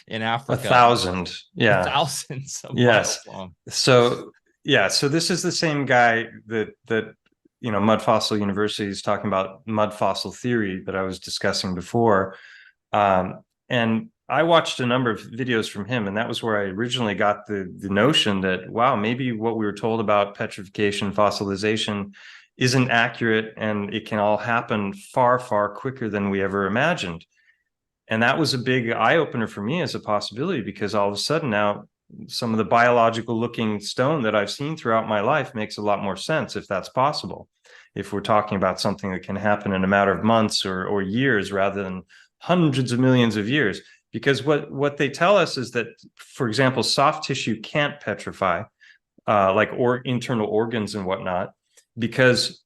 in Africa. 1,000. Yeah. Thousands of miles long. So this is the same guy that Mud Fossil University is talking about mud fossil theory that I was discussing before. And I watched a number of videos from him, and that was where I originally got the notion that, wow, maybe what we were told about petrification, fossilization isn't accurate, and it can all happen far, far quicker than we ever imagined. And that was a big eye-opener for me as a possibility, because all of a sudden now some of the biological looking stone that I've seen throughout my life makes a lot more sense, if that's possible. If we're talking about something that can happen in a matter of months or years rather than hundreds of millions of years. Because what they tell us is that, for example, soft tissue can't petrify, like internal organs and whatnot, because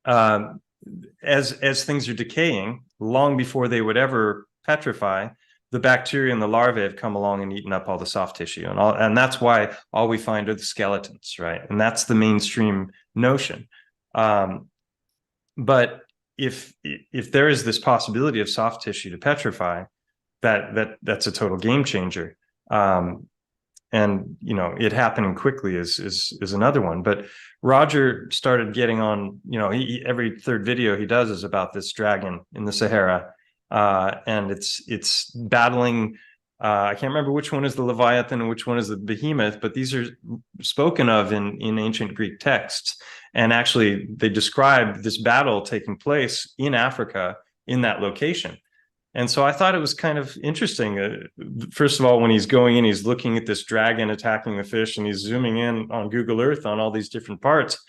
as things are decaying, long before they would ever petrify, the bacteria and the larvae have come along and eaten up all the soft tissue, and that's why all we find are the skeletons, right? And that's the mainstream notion. But if there is this possibility of soft tissue to petrify, that's a total game changer. And it happening quickly is another one. But Roger started getting on, every third video he does is about this dragon in the Sahara, and it's battling. I can't remember which one is the Leviathan and which one is the Behemoth, but these are spoken of in ancient Greek texts. And actually, they describe this battle taking place in Africa in that location. And so I thought it was kind of interesting. First of all, when he's going in, he's looking at this dragon attacking the fish, and he's zooming in on Google Earth on all these different parts.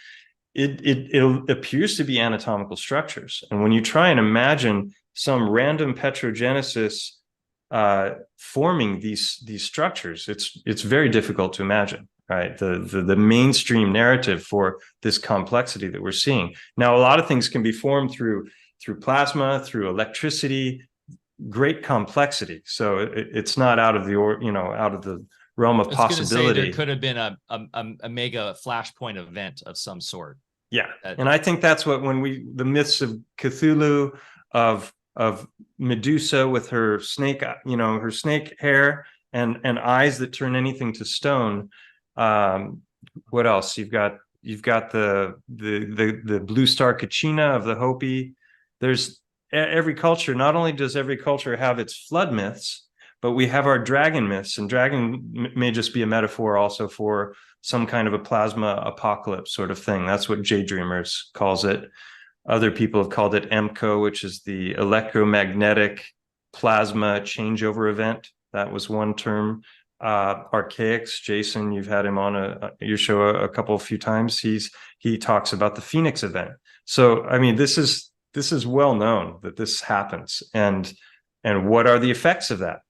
It appears to be anatomical structures. And when you try and imagine some random petrogenesis forming these structures, it's very difficult to imagine, right? The mainstream narrative for this complexity that we're seeing. Now, a lot of things can be formed through plasma, through electricity, great complexity. So it's not out of the out of the realm of possibility. There could have been a mega flashpoint event of some sort. Yeah, and I think that's what the myths of Cthulhu, of Medusa with her snake, her snake hair and eyes that turn anything to stone. What else? You've got the blue star Kachina of the Hopi. There's every culture. Not only does every culture have its flood myths, but we have our dragon myths, and dragon may just be a metaphor also for some kind of a plasma apocalypse sort of thing. That's what Jay Dreamers calls it. Other people have called it EMCO, which is the electromagnetic plasma changeover event. That was one term. Archaics, Jason, you've had him on your show a few times. He talks about the Phoenix event. So, I mean, this is well known that this happens. And what are the effects of that?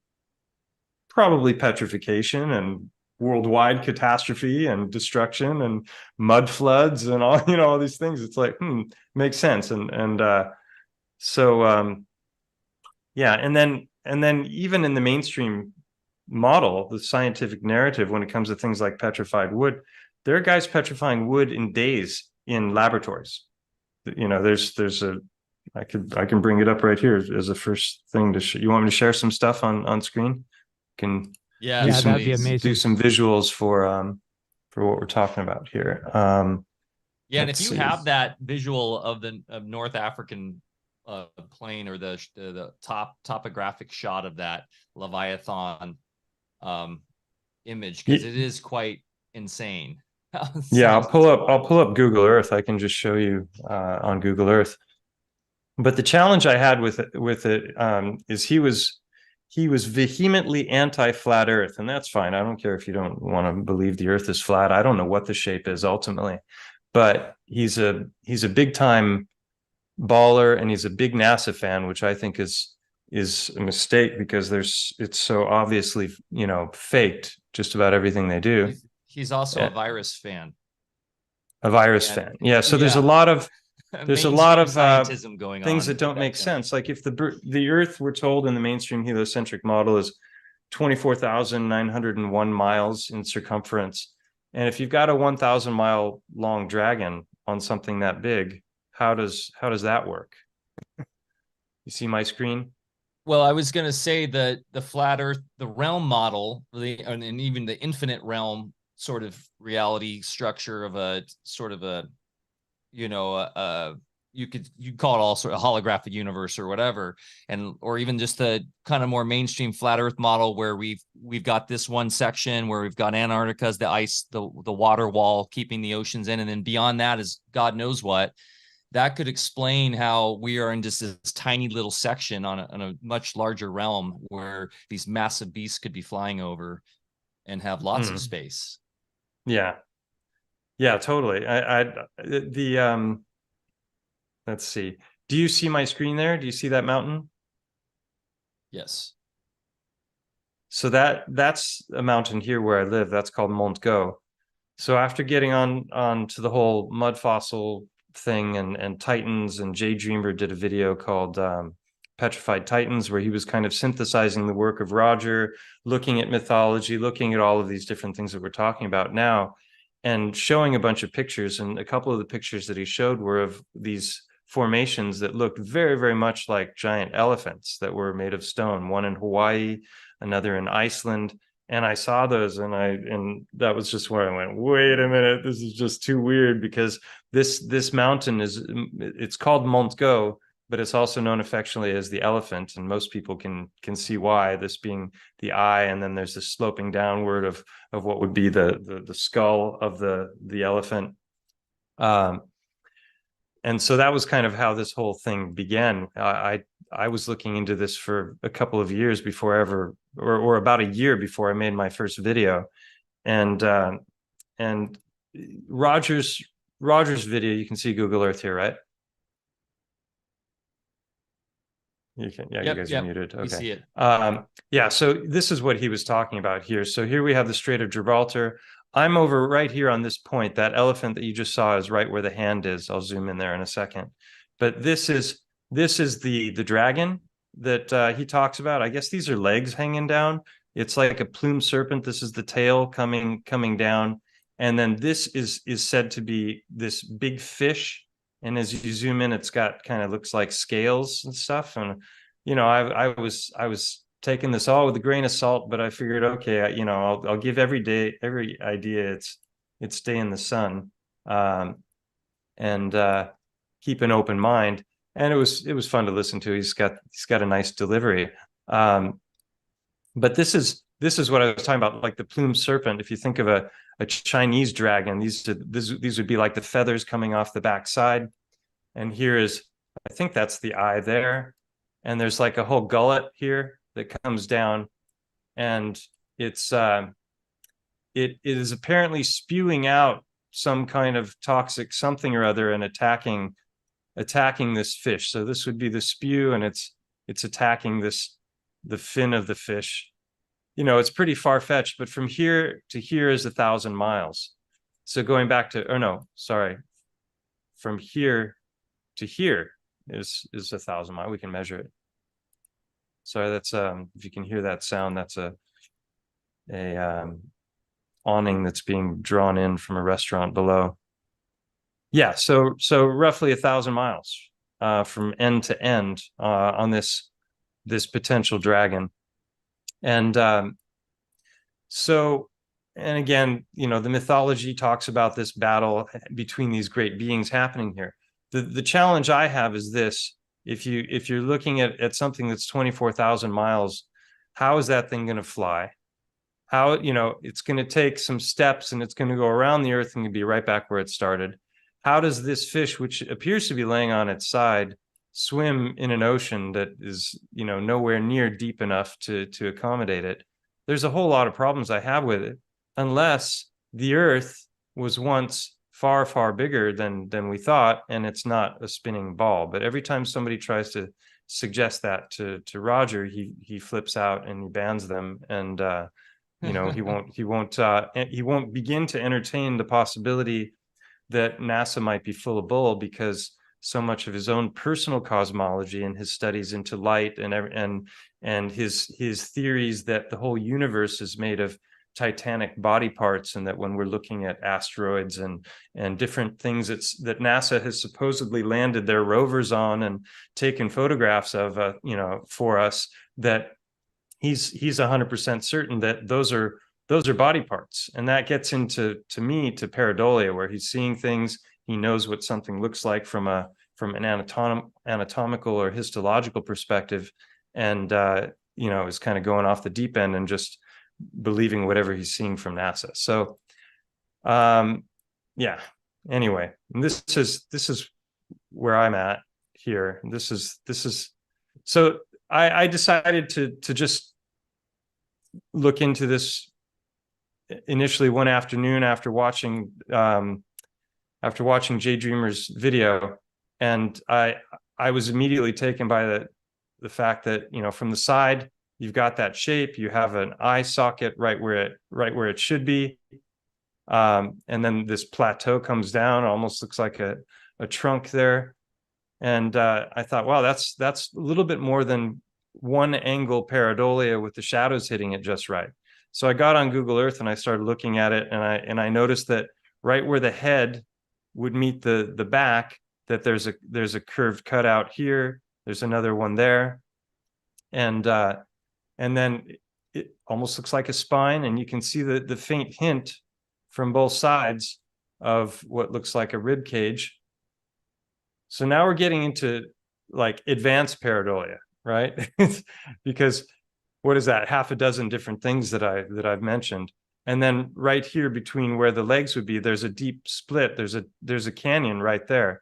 Probably petrification and worldwide catastrophe and destruction and mud floods and all these things. It's like, makes sense. Yeah. And then even in the mainstream model, the scientific narrative, when it comes to things like petrified wood, there are guys petrifying wood in days in laboratories. I can bring it up right here as a first thing to you want me to share some stuff on screen? That'd be amazing. Do some visuals for what we're talking about here. And if you have that visual of the North African plain, or the topographic shot of that Leviathan image, because it is quite insane. Yeah, I'll pull up Google Earth. I can just show you on Google Earth. But the challenge I had with it is he was vehemently anti-flat Earth, and that's fine. I don't care if you don't want to believe the Earth is flat. I don't know what the shape is ultimately, but he's a big time baller, and he's a big NASA fan, which I think is a mistake, because it's so obviously faked, just about everything they do. He's also a virus fan. A virus fan, yeah. So there's a lot of scientism going things on that don't make sense. Like if the Earth, we're told in the mainstream heliocentric model, is 24,901 miles in circumference, and if you've got a 1,000 mile long dragon on something that big, how does that work? You see my screen? Well, I was going to say that the flat Earth, the realm model, and even the infinite realm sort of reality structure of a sort of a you call it all sort of holographic universe or whatever, and or even just the kind of more mainstream flat earth model where we've got this one section where we've got Antarctica as the ice, the water wall keeping the oceans in, and then beyond that is God knows what. That could explain how we are in just this tiny little section on a much larger realm where these massive beasts could be flying over and have lots of space. Yeah. Yeah, totally. Let's see. Do you see my screen there? Do you see that mountain? Yes. So that's a mountain here where I live. That's called Mont Go. So after getting on to the whole mud fossil thing and Titans, and Jay Dreamer did a video called Petrified Titans, where he was kind of synthesizing the work of Roger, looking at mythology, looking at all of these different things that we're talking about now, and showing a bunch of pictures. And a couple of the pictures that he showed were of these formations that looked very, very much like giant elephants that were made of stone, one in Hawaii, another in Iceland. And I saw those, and that was just where I went, wait a minute, this is just too weird, because this mountain it's called Mont Go, but it's also known affectionately as the elephant, and most people can see why, this being the eye, and then there's this sloping downward of what would be the skull of the elephant. And so that was kind of how this whole thing began. I was looking into this for a couple of years before I ever, or about a year before I made my first video. And Roger's video, you can see Google Earth here, right? You can, yeah, you guys are muted. Okay. We see it. Yeah, so this is what he was talking about here. So here we have the Strait of Gibraltar. I'm over right here on this point. That elephant that you just saw is right where the hand is. I'll zoom in there in a second. But this is the dragon that he talks about. I guess these are legs hanging down. It's like a plumed serpent. This is the tail coming down. And then this is said to be this big fish. And as you zoom in, it's got kind of looks like scales and stuff. And, you know, I was taking this all with a grain of salt, but I figured, okay, you know, I'll give every idea its day in the sun, and keep an open mind. And it was fun to listen to. He's got a nice delivery. But this is what I was talking about, like the plumed serpent. If you think of a Chinese dragon, these would be like the feathers coming off the backside. And here is, I think that's the eye there. And there's like a whole gullet here that comes down, and it is apparently spewing out some kind of toxic something or other and attacking this fish. So this would be the spew, and it's attacking the fin of the fish. You know, it's pretty far-fetched, but from here to here is 1,000 miles. So going back to, or no, sorry, from here to here is 1,000 miles. We can measure it. Sorry, that's if you can hear that sound, that's a awning that's being drawn in from a restaurant below. Yeah, so roughly 1,000 miles from end to end on this potential dragon. And so, and again, you know, the mythology talks about this battle between these great beings happening here. The challenge I have is this: if you're looking at something that's 24,000 miles, how is that thing going to fly? How, you know, it's going to take some steps, and it's going to go around the earth and be right back where it started. How does this fish, which appears to be laying on its side, swim in an ocean that is, you know, nowhere near deep enough to accommodate it? There's a whole lot of problems I have with it, unless the earth was once far, far bigger than we thought, and it's not a spinning ball. But every time somebody tries to suggest that to Roger, he flips out and he bans them, and you know, he won't begin to entertain the possibility that NASA might be full of bull, because so much of his own personal cosmology and his studies into light and his theories that the whole universe is made of Titanic body parts, and that when we're looking at asteroids and different things that NASA has supposedly landed their rovers on and taken photographs of, you know, for us, that he's 100% certain that those are body parts. And that gets into, to me, to pareidolia, where he's seeing things. He knows what something looks like from a from an anatomical or histological perspective, and you know, is kind of going off the deep end and just believing whatever he's seeing from NASA. So yeah, anyway, this is where I'm at here. This is so I decided to just look into this initially one afternoon after watching Jay Dreamer's video, and I was immediately taken by the fact that, you know, from the side you've got that shape, you have an eye socket right where it should be, and then this plateau comes down, almost looks like a trunk there, and I thought, wow, that's a little bit more than one angle pareidolia with the shadows hitting it just right. So I got on Google Earth and I started looking at it, and I noticed that right where the head would meet the back, that there's a curved cutout here, there's another one there, and then it almost looks like a spine, and you can see the faint hint from both sides of what looks like a rib cage. So now we're getting into like advanced pareidolia, right? Because what is that? Half a dozen different things that I've mentioned. And then right here between where the legs would be, there's a deep split. There's a canyon right there.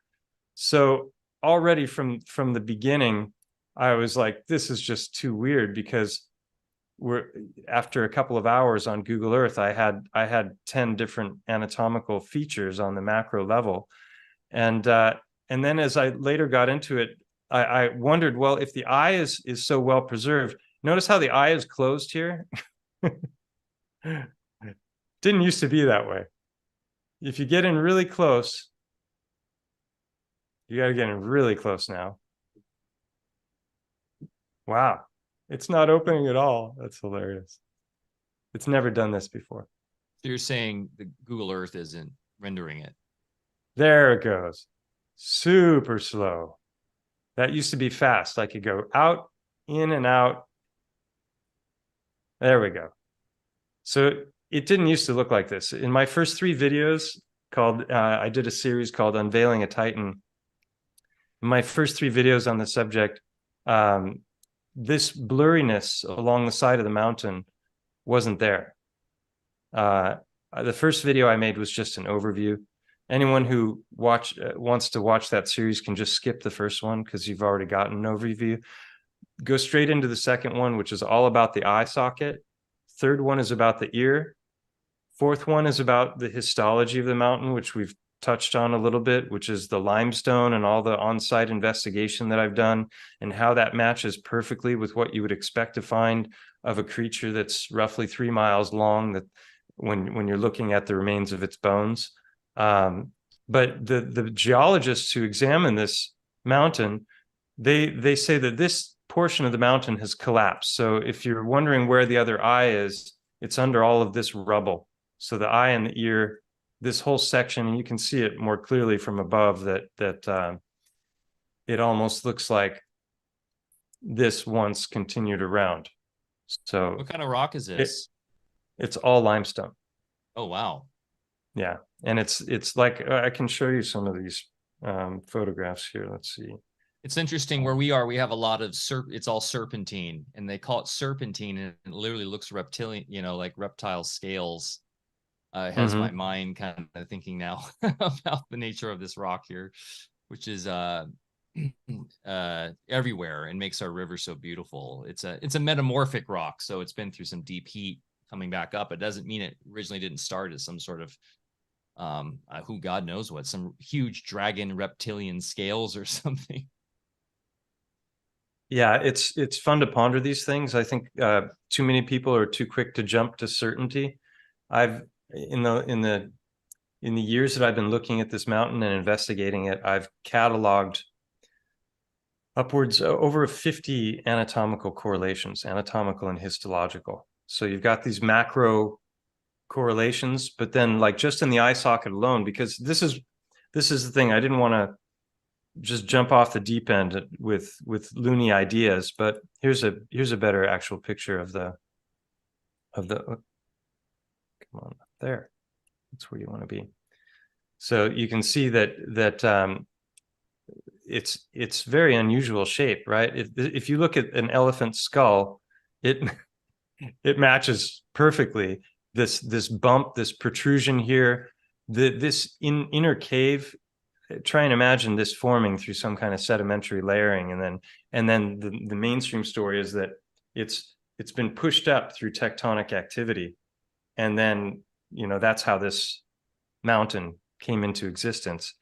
So already from the beginning, I was like, this is just too weird, because after a couple of hours on Google Earth, I had 10 different anatomical features on the macro level. And then as I later got into it, I wondered, well, if the eye is so well preserved, notice how the eye is closed here. Didn't used to be that way. If you get in really close, you got to get in really close now. Wow, it's not opening at all. That's hilarious. It's never done this before. So you're saying the Google Earth isn't rendering it? There it goes. Super slow. That used to be fast. I could go out, in and out. There we go. So it didn't used to look like this. In my first 3 videos I did a series called Unveiling a Titan. In my first 3 videos on the subject, this blurriness along the side of the mountain wasn't there. The first video I made was just an overview. Anyone who wants to watch that series can just skip the first one, because you've already gotten an overview. Go straight into the second one, which is all about the eye socket. Third one is about the ear. Fourth one is about the histology of the mountain, which we've touched on a little bit, which is the limestone and all the on-site investigation that I've done, and how that matches perfectly with what you would expect to find of a creature that's roughly 3 miles long, that when you're looking at the remains of its bones. But the geologists who examine this mountain, they say that this portion of the mountain has collapsed. So if you're wondering where the other eye is, it's under all of this rubble. So the eye and the ear, this whole section, and you can see it more clearly from above, that it almost looks like this once continued around. So what kind of rock is this? It's all limestone. Oh, wow. Yeah, and it's like, I can show you some of these photographs here. Let's see. It's interesting where we are. We have a lot of it's all serpentine, and they call it serpentine, and it literally looks reptilian, you know, like reptile scales. It has my mind kind of thinking now about the nature of this rock here, which is everywhere and makes our river so beautiful. It's a metamorphic rock, so it's been through some deep heat coming back up. It doesn't mean it originally didn't start as some sort of who God knows what, some huge dragon reptilian scales or something. Yeah, it's fun to ponder these things. I think too many people are too quick to jump to certainty. I've in the years that I've been looking at this mountain and investigating it, I've cataloged upwards over 50 anatomical correlations, anatomical and histological. So you've got these macro correlations, but then like just in the eye socket alone, because this is the thing, I didn't want to just jump off the deep end with loony ideas, but here's a better actual picture of the come on up there. That's where you want to be. So you can see that it's very unusual shape, right? If you look at an elephant skull, it matches perfectly this bump, this protrusion here, this inner cave. Try and imagine this forming through some kind of sedimentary layering, and then the mainstream story is that it's been pushed up through tectonic activity, and then that's how this mountain came into existence.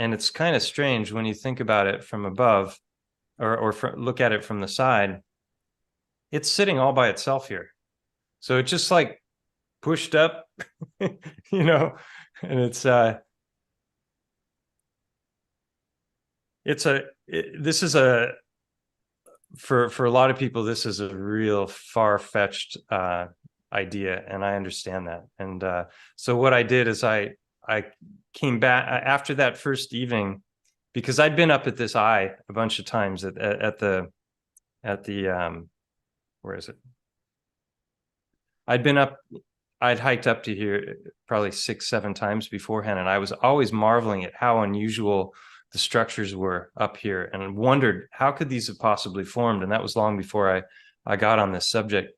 And it's kind of strange when you think about it from above, or look at it from the side. It's sitting all by itself here, so it just like pushed up, and it's this is a for a lot of people, this is a real far-fetched idea, and I understand that. And so what I did is I came back after that first evening, because I'd been up at this eye a bunch of times at the where is it? I'd hiked up to here probably 6-7 times beforehand, and I was always marveling at how unusual the structures were up here, and wondered how could these have possibly formed. And that was long before I got on this subject.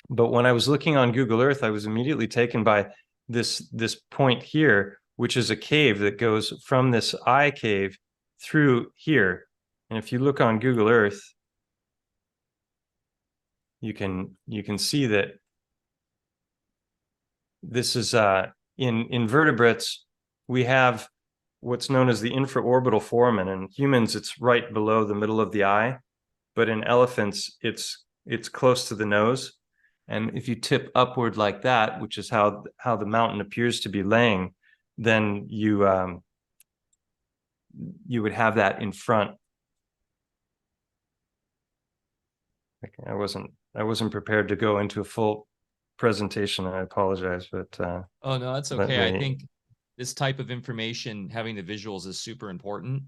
But when I was looking on Google Earth, I was immediately taken by this point here, which is a cave that goes from this eye cave through here. And if you look on Google Earth, you can see that this is in vertebrates, we have what's known as the infraorbital foramen. In humans, it's right below the middle of the eye, but in elephants, it's close to the nose. And if you tip upward like that, which is how the mountain appears to be laying, then you would have that in front. I wasn't prepared to go into a full presentation. I apologize, but oh no, that's okay. I think this type of information, having the visuals, is super important.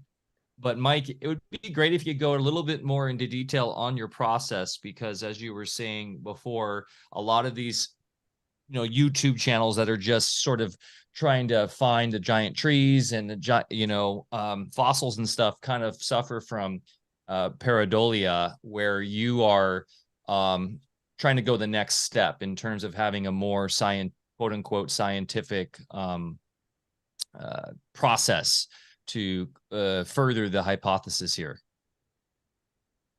But Mike, it would be great if you go a little bit more into detail on your process, because as you were saying before, a lot of these, YouTube channels that are just sort of trying to find the giant trees and the fossils and stuff kind of suffer from pareidolia, where you are trying to go the next step in terms of having a more quote unquote scientific process to further the hypothesis here.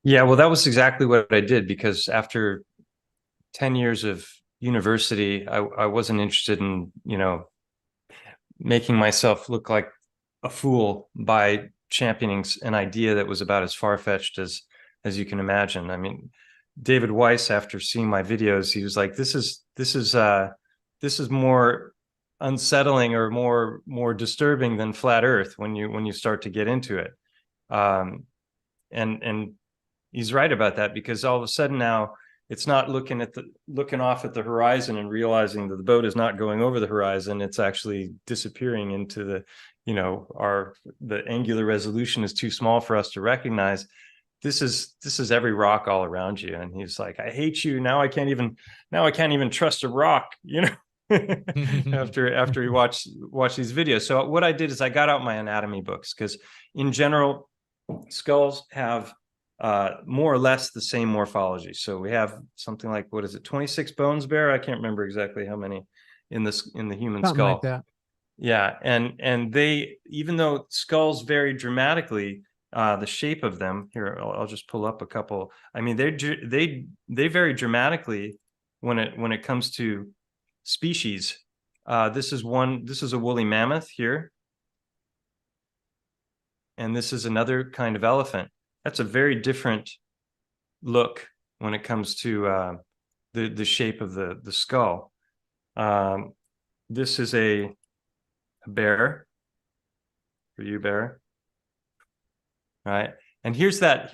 Yeah, well, that was exactly what I did, because after 10 years of university, I wasn't interested in, making myself look like a fool by championing an idea that was about as far-fetched as you can imagine. I mean, David Weiss, after seeing my videos, he was like, this is more unsettling or more disturbing than flat Earth when you start to get into it. And he's right about that, because all of a sudden now it's not looking off at the horizon and realizing that the boat is not going over the horizon. It's actually disappearing into the, the angular resolution is too small for us to recognize. This is every rock all around you. And he's like, I hate you. Now I can't even trust a rock, after we watch these videos. So what I did is I got out my anatomy books, because in general, skulls have more or less the same morphology. So we have something like, 26 bones, Bear? I can't remember exactly how many in the human Something skull. like that. Yeah, and they, even though skulls vary dramatically, the shape of them here, I'll just pull up a couple. I mean, they vary dramatically when it comes to species. This is a woolly mammoth here, and this is another kind of elephant. That's a very different look when it comes to the shape of the skull. This is a bear for you, Bear. Right, and here's that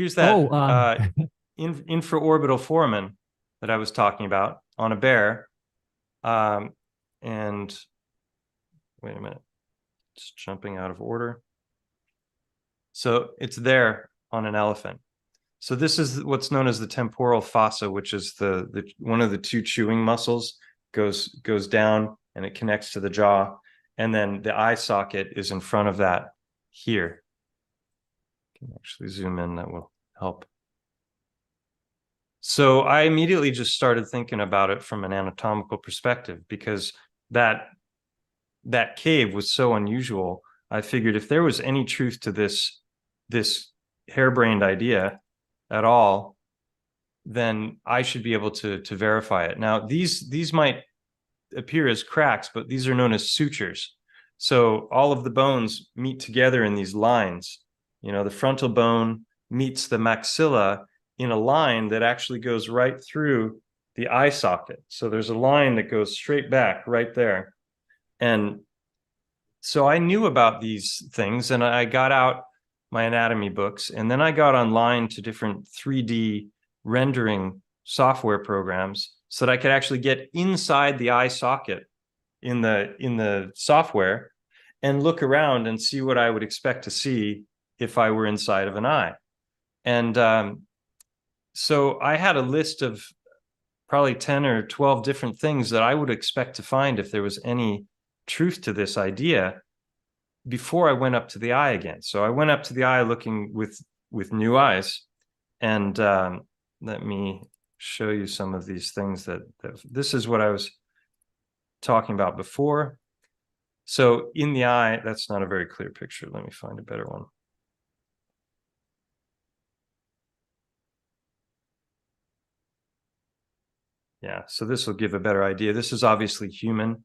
infraorbital foramen that I was talking about on a bear. And wait a minute, it's jumping out of order. So it's there on an elephant. So this is what's known as the temporal fossa, which is the one of the two chewing muscles goes down and it connects to the jaw, and then the eye socket is in front of that here. can actually zoom in, that will help. So I immediately just started thinking about it from an anatomical perspective, because that cave was so unusual. I figured if there was any truth to this harebrained idea at all, then I should be able to verify it. Now, these might appear as cracks, but these are known as sutures. So all of the bones meet together in these lines. You know, the frontal bone meets the maxilla in a line that actually goes right through the eye socket. So there's a line that goes straight back right there. And so I knew about these things, and I got out my anatomy books, and then I got online to different 3D rendering software programs so that I could actually get inside the eye socket in the software and look around and see what I would expect to see if I were inside of an eye. And so I had a list of probably 10 or 12 different things that I would expect to find if there was any truth to this idea before I went up to the eye again. So I went up to the eye looking with new eyes. And let me show you some of these things that this is what I was talking about before. So in the eye, that's not a very clear picture. Let me find a better one. Yeah, so this will give a better idea. This is obviously human,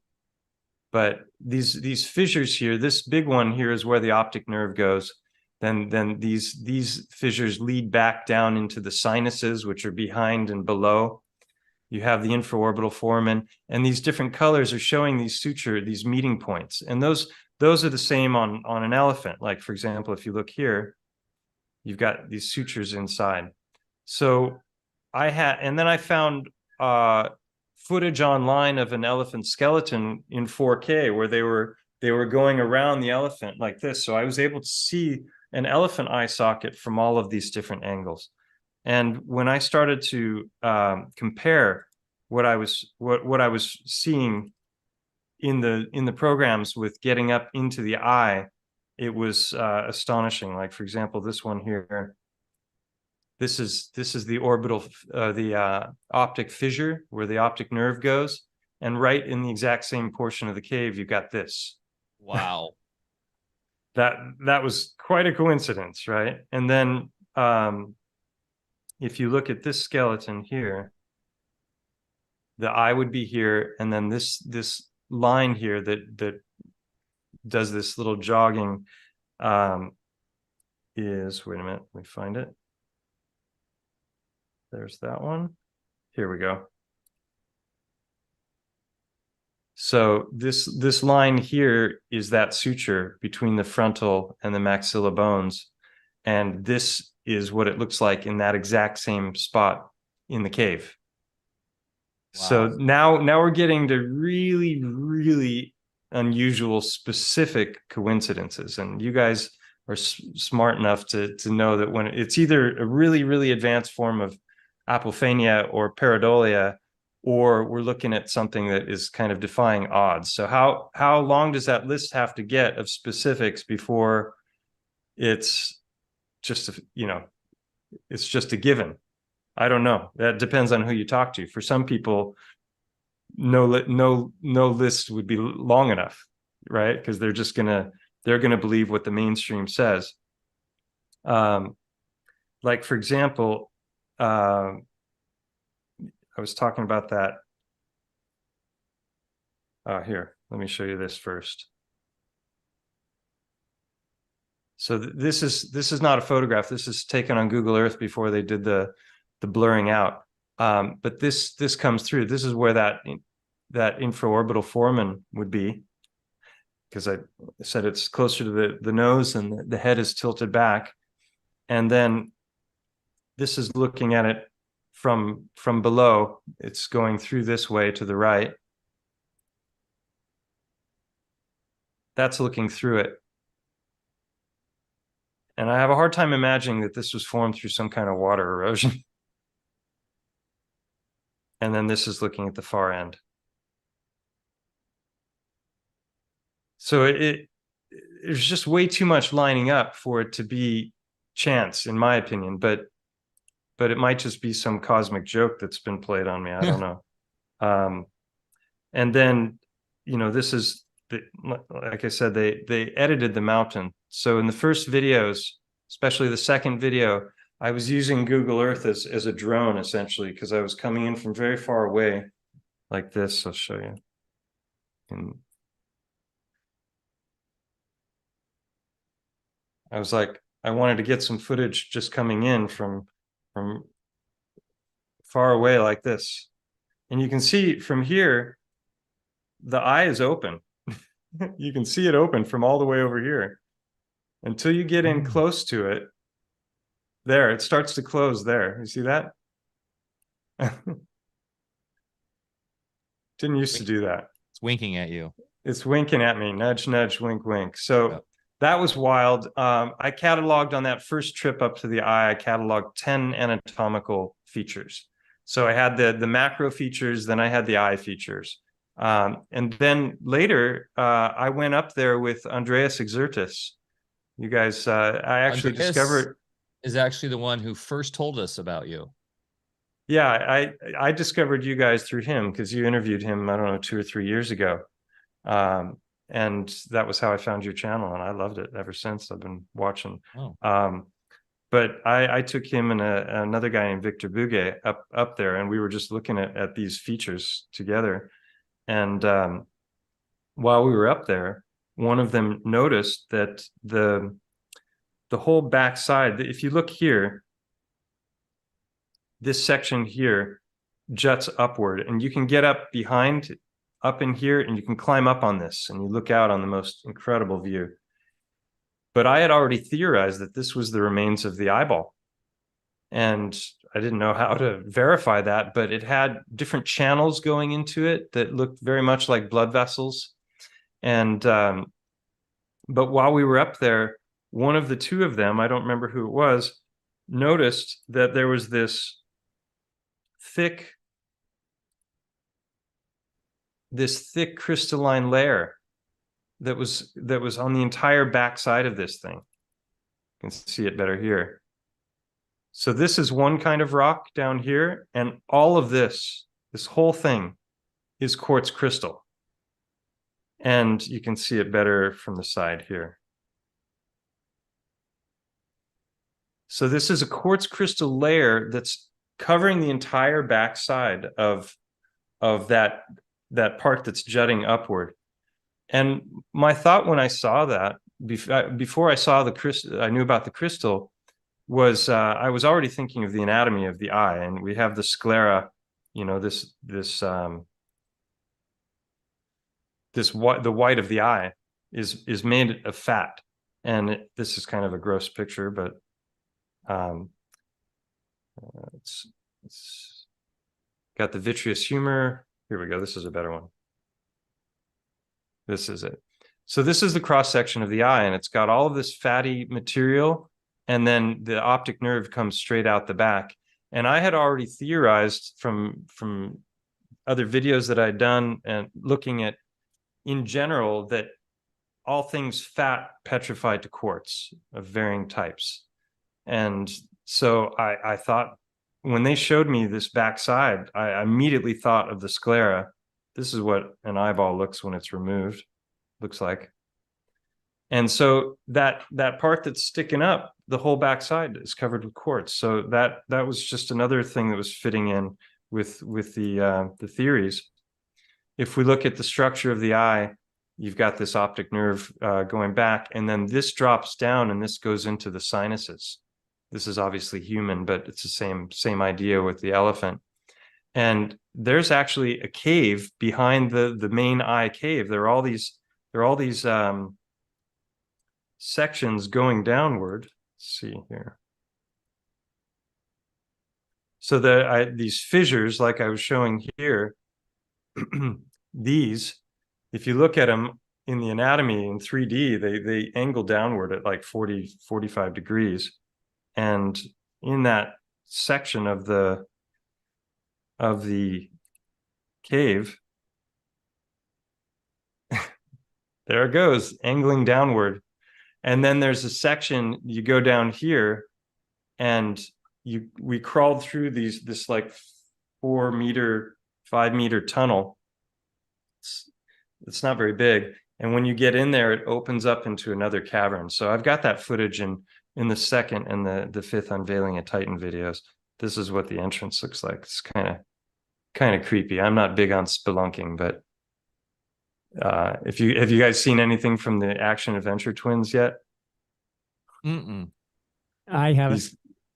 but these fissures here, this big one here is where the optic nerve goes. Then these fissures lead back down into the sinuses, which are behind and below. You have the infraorbital foramen, and these different colors are showing these meeting points. And those are the same on an elephant. Like, for example, if you look here, you've got these sutures inside. So and then I found footage online of an elephant skeleton in 4K where they were going around the elephant like this. So I was able to see an elephant eye socket from all of these different angles. And when I started to compare what I was seeing in the programs with getting up into the eye, it was astonishing. Like, for example, this one here. This is the orbital, the optic fissure where the optic nerve goes, and right in the exact same portion of the cave, you've got this. Wow. That was quite a coincidence, right? And then if you look at this skeleton here, the eye would be here, and then this line here that does this little jogging is, wait a minute, let me find it. There's that one. Here we go. So this line here is that suture between the frontal and the maxilla bones. And this is what it looks like in that exact same spot in the cave. Wow. So now we're getting to really, really unusual, specific coincidences. And you guys are smart enough to know that when it's either a really, really advanced form of apophenia or pareidolia, or we're looking at something that is kind of defying odds. So how long does that list have to get of specifics before it's just it's just a given? I don't know. That depends on who you talk to. For some people, no list would be long enough, right? Because they're gonna believe what the mainstream says. Like, for example, I was talking about that. Here, let me show you this first. So this is not a photograph. This is taken on Google Earth before they did the blurring out. But this comes through. This is where that infraorbital foramen would be, because I said it's closer to the nose and the head is tilted back. And then this is looking at it from below. It's going through this way to the right. That's looking through it. And I have a hard time imagining that this was formed through some kind of water erosion. And then this is looking at the far end. So there's just way too much lining up for it to be chance, in my opinion, but it might just be some cosmic joke that's been played on me. I don't know. And then, this is like I said, they edited the mountain. So in the first videos, especially the second video, I was using Google Earth as a drone, essentially, because I was coming in from very far away, like this. I'll show you. And I was like, I wanted to get some footage just coming in from far away like this. And you can see from here, the eye is open. You can see it open from all the way over here. Until you get in close to it, there, it starts to close there. You see that? Didn't used to do that. It's winking at you. It's winking at me. Nudge, nudge, wink, wink. So that was wild. I cataloged on that first trip up to the eye, I cataloged 10 anatomical features. So I had the macro features, then I had the eye features. And then later, I went up there with Andreas Exertus. You guys, I actually discovered... is actually the one who first told us about you. Yeah, I discovered you guys through him because you interviewed him, I don't know, 2 or 3 years ago. And that was how I found your channel, and I loved it ever since. I've been watching. Oh. But I took him and another guy named Victor Bouguet up there, and we were just looking at these features together. And while we were up there, one of them noticed that the whole backside, if you look here, this section here juts upward, and you can get up in here, and you can climb up on this, and you look out on the most incredible view. But I had already theorized that this was the remains of the eyeball, and I didn't know how to verify that, but it had different channels going into it that looked very much like blood vessels. And but while we were up there, one of the two of them, I don't remember who it was, noticed that there was this thick crystalline layer that was on the entire backside of this thing. You can see it better here. So this is one kind of rock down here, and all of this whole thing is quartz crystal. And you can see it better from the side here. So this is a quartz crystal layer that's covering the entire backside of that part that's jutting upward. And my thought when I saw that, before I saw I knew about the crystal, was I was already thinking of the anatomy of the eye, and we have the sclera, the white of the eye is made of fat, and this is kind of a gross picture, but it's got the vitreous humor. Here we go. This is a better one. This is it. So this is the cross section of the eye, and it's got all of this fatty material, and then the optic nerve comes straight out the back. And I had already theorized from other videos that I'd done and looking at, in general, that all things fat petrified to quartz of varying types. And so I thought, when they showed me this backside, I immediately thought of the sclera. This is what an eyeball looks when it's removed, looks like. And so that part that's sticking up, the whole backside is covered with quartz. So that was just another thing that was fitting in with the theories. If we look at the structure of the eye, you've got this optic nerve going back, and then this drops down, and this goes into the sinuses. This is obviously human, but it's the same idea with the elephant. And there's actually a cave behind the main eye cave. There are all these sections going downward. Let's see here. So these fissures, like I was showing here, these, if you look at them in the anatomy in 3D, they angle downward at like 40, 45 degrees. And in that section of the cave, there it goes, angling downward. And then there's a section, you go down here, and we crawled through this like 4-meter, 5-meter tunnel. It's not very big, and when you get in there, it opens up into another cavern. So I've got that footage in the second and the fifth Unveiling a Titan videos. This is what the entrance looks like. It's kind of creepy. I'm not big on spelunking, but have you guys seen anything from the Action Adventure Twins yet? I haven't.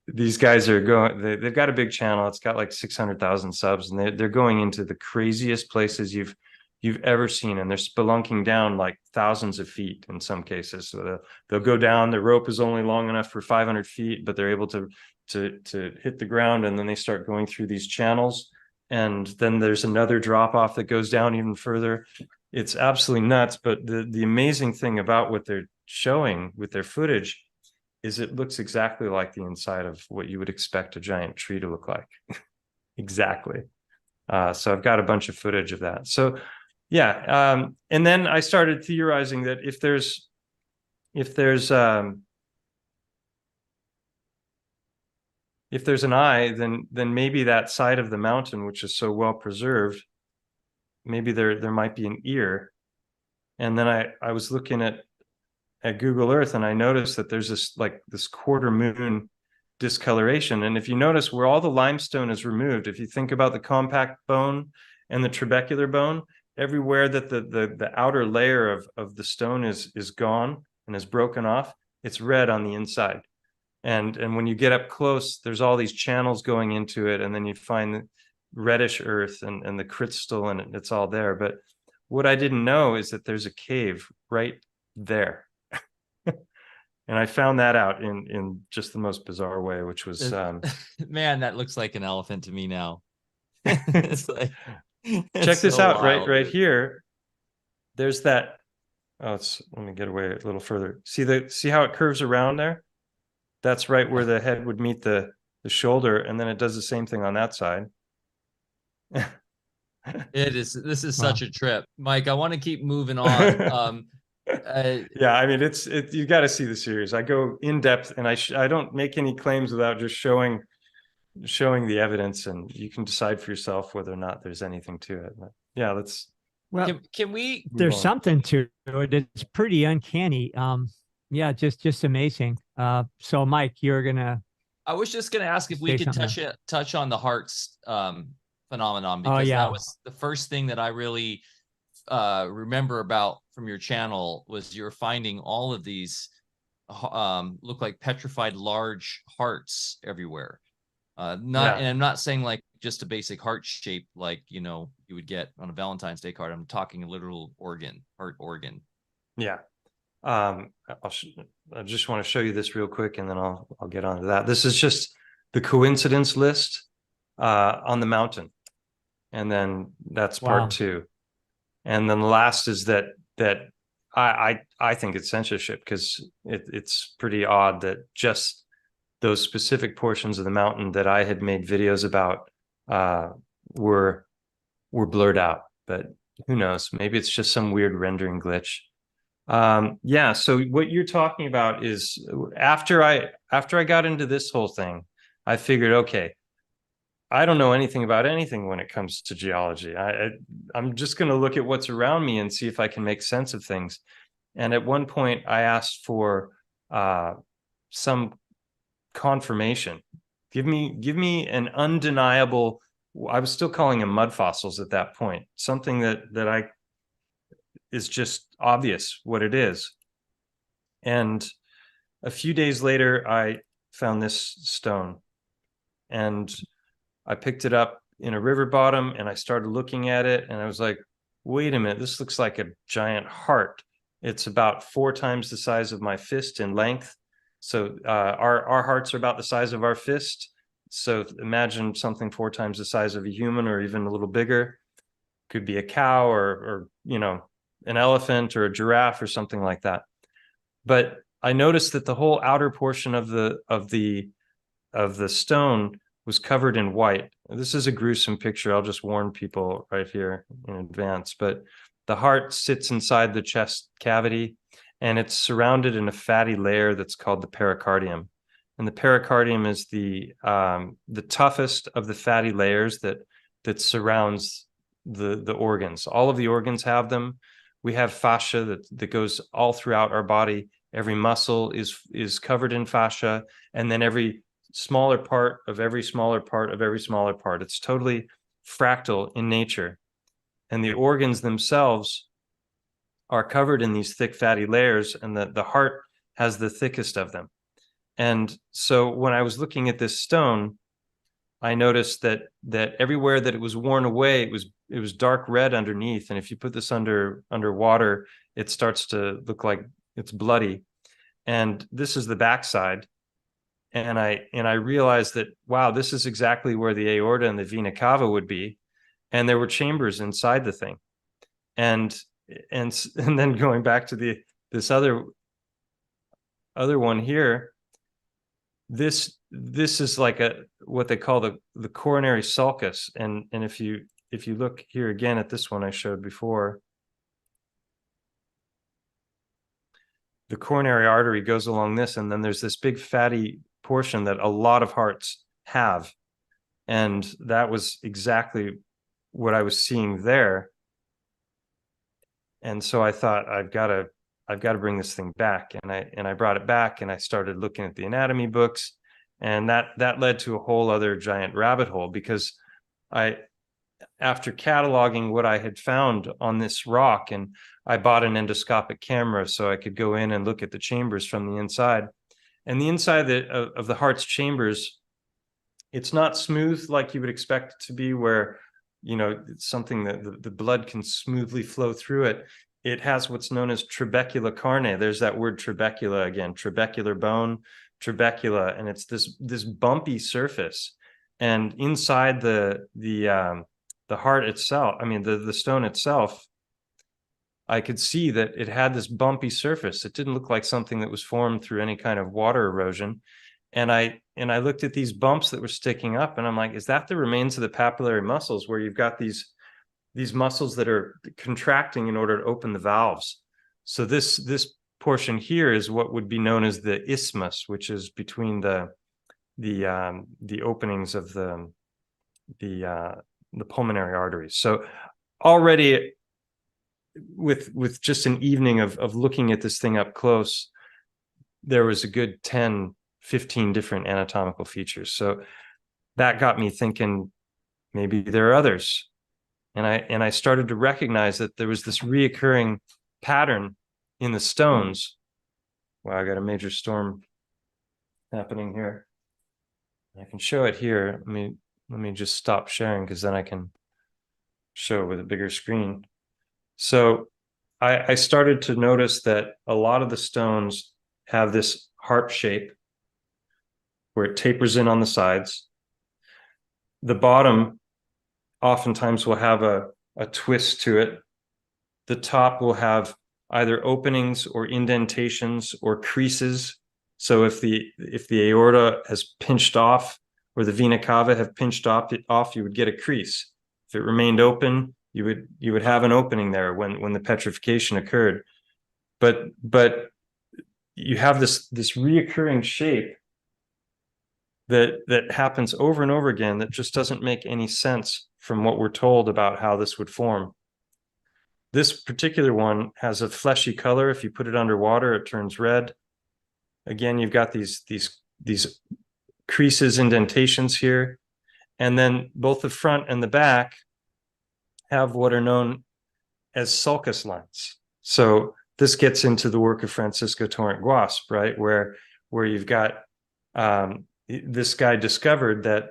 These guys are going. They've got a big channel. It's got like 600,000 subs, and they're going into the craziest places you've ever seen, and they're spelunking down like thousands of feet in some cases. So they'll go down. The rope is only long enough for 500 feet, but they're able to hit the ground, and then they start going through these channels, and then there's another drop off that goes down even further. It's absolutely nuts. But the amazing thing about what they're showing with their footage is it looks exactly like the inside of what you would expect a giant tree to look like. Exactly. So I've got a bunch of footage of that. So yeah, and then I started theorizing that if there's an eye, then maybe that side of the mountain, which is so well preserved, maybe there might be an ear. And then I was looking at Google Earth, and I noticed that there's this quarter moon discoloration. And if you notice where all the limestone is removed, if you think about the compact bone and the trabecular bone, everywhere that the outer layer of the stone is gone and is broken off, it's red on the inside. And when you get up close, there's all these channels going into it, and then you find the reddish earth and the crystal, and it's all there. But what I didn't know is that there's a cave right there. And I found that out in just the most bizarre way, which was man, that looks like an elephant to me now. It's like, check this out, wild, right here. There's that. Oh, let me get away a little further. See how it curves around there? That's right where the head would meet the shoulder, and then it does the same thing on that side. This is such a trip, Mike. I want to keep moving on. Yeah, I mean, you got to see the series. I go in depth, and I don't make any claims without just showing the evidence, and you can decide for yourself whether or not there's anything to it. But yeah, can we? There's something to it. It's pretty uncanny. Yeah, just amazing. So Mike, you're gonna. I was just gonna ask if we could touch on the heart's phenomenon, because that was the first thing that I really remember about from your channel, was you're finding all of these look like petrified large hearts everywhere. And I'm not saying like just a basic heart shape like you would get on a Valentine's Day card. I'm talking a literal heart organ. Yeah. I just want to show you this real quick, and then I'll get onto that. This is just the coincidence list on the mountain, and then that's part 2. And then the last is that I think it's censorship, because it's pretty odd that just those specific portions of the mountain that I had made videos about were blurred out. But who knows? Maybe it's just some weird rendering glitch. Yeah. So what you're talking about is after I got into this whole thing, I figured, okay, I don't know anything about anything when it comes to geology. I'm just going to look at what's around me and see if I can make sense of things. And at one point I asked for some confirmation. Give me an undeniable, I was still calling them mud fossils at that point, something that is just obvious what it is. And a few days later, I found this stone, and I picked it up in a river bottom, and I started looking at it, and I was like, wait a minute, this looks like a giant heart. It's about 4 times the size of my fist in length. So our hearts are about the size of our fist. So imagine something 4 times the size of a human, or even a little bigger. Could be a cow, or an elephant, or a giraffe, or something like that. But I noticed that the whole outer portion of the stone was covered in white. This is a gruesome picture. I'll just warn people right here in advance. But the heart sits inside the chest cavity, and it's surrounded in a fatty layer that's called the pericardium. and the pericardium is the toughest of the fatty layers that surrounds the organs. All of the organs have them. We have fascia that goes all throughout our body. Every muscle is covered in fascia, and then every smaller part of every smaller part of every smaller part. It's totally fractal in nature. And the organs themselves are covered in these thick fatty layers, and the heart has the thickest of them. And so when I was looking at this stone, I noticed that everywhere that it was worn away, it was dark red underneath. And if you put this under water, it starts to look like it's bloody. And this is the backside. And I realized that, wow, this is exactly where the aorta and the vena cava would be. And there were chambers inside the thing. And then going back to this other one here, this is like what they call the coronary sulcus. And if you look here again at this one I showed before, the coronary artery goes along this, and then there's this big fatty portion that a lot of hearts have. And that was exactly what I was seeing there. And so I thought, I've got to bring this thing back. And I brought it back, and I started looking at the anatomy books, and that led to a whole other giant rabbit hole, because after cataloging what I had found on this rock, and I bought an endoscopic camera so I could go in and look at the chambers from the inside. And the inside of the heart's chambers, it's not smooth like you would expect it to be, where, you know, it's something that the blood can smoothly flow through it. It has what's known as trabecula carne. There's that word trabecula again, trabecular bone, trabecula, and it's this bumpy surface. And inside the heart itself, I mean the stone itself, I could see that it had this bumpy surface. It didn't look like something that was formed through any kind of water erosion. And I looked at these bumps that were sticking up, and I'm like, is that the remains of the papillary muscles, where you've got these muscles that are contracting in order to open the valves? So this portion here is what would be known as the isthmus, which is between the openings of the pulmonary arteries. So already with just an evening of looking at this thing up close, there was a good 10, 15 different anatomical features. So that got me thinking, maybe there are others. And I started to recognize that there was this reoccurring pattern in the stones. Wow, I got a major storm happening here. I can show it here. Let me just stop sharing, because then I can show it with a bigger screen. So I started to notice that a lot of the stones have this harp shape where it tapers in on the sides. The bottom oftentimes will have a twist to it. The top will have either openings or indentations or creases. So if the aorta has pinched off, or the vena cava have pinched off, you would get a crease. If it remained open, you would have an opening there when the petrification occurred. But you have this reoccurring shape that happens over and over again, that just doesn't make any sense from what we're told about how this would form. This particular one has a fleshy color. If you put it underwater, it turns red. Again, you've got these creases, indentations here. And then both the front and the back have what are known as sulcus lines. So this gets into the work of Francisco Torrent Guasp, right? Where you've got this guy discovered that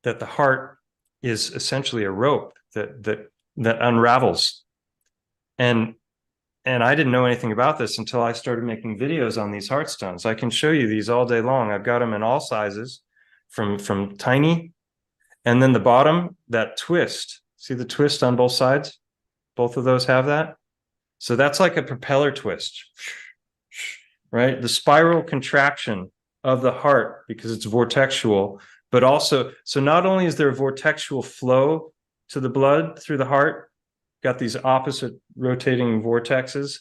the heart is essentially a rope that unravels. And I didn't know anything about this until I started making videos on these heart stones. I can show you these all day long. I've got them in all sizes, from tiny, and then the bottom, that twist. See the twist on both sides? Both of those have that. So that's like a propeller twist, right? The spiral contraction of the heart, because it's vortexual, but also, so not only is there a vortexual flow to the blood through the heart, got these opposite rotating vortexes,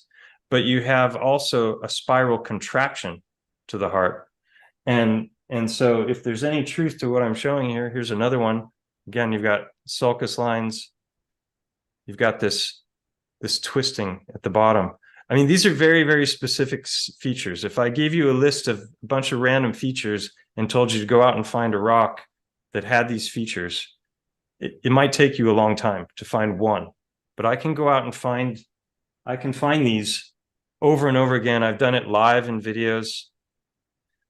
but you have also a spiral contraction to the heart. And so if there's any truth to what I'm showing here, here's another one. Again, you've got sulcus lines. You've got this twisting at the bottom. I mean, these are very, very specific features. If I gave you a list of a bunch of random features and told you to go out and find a rock that had these features, it might take you a long time to find one. But I can go out and find these over and over again. I've done it live in videos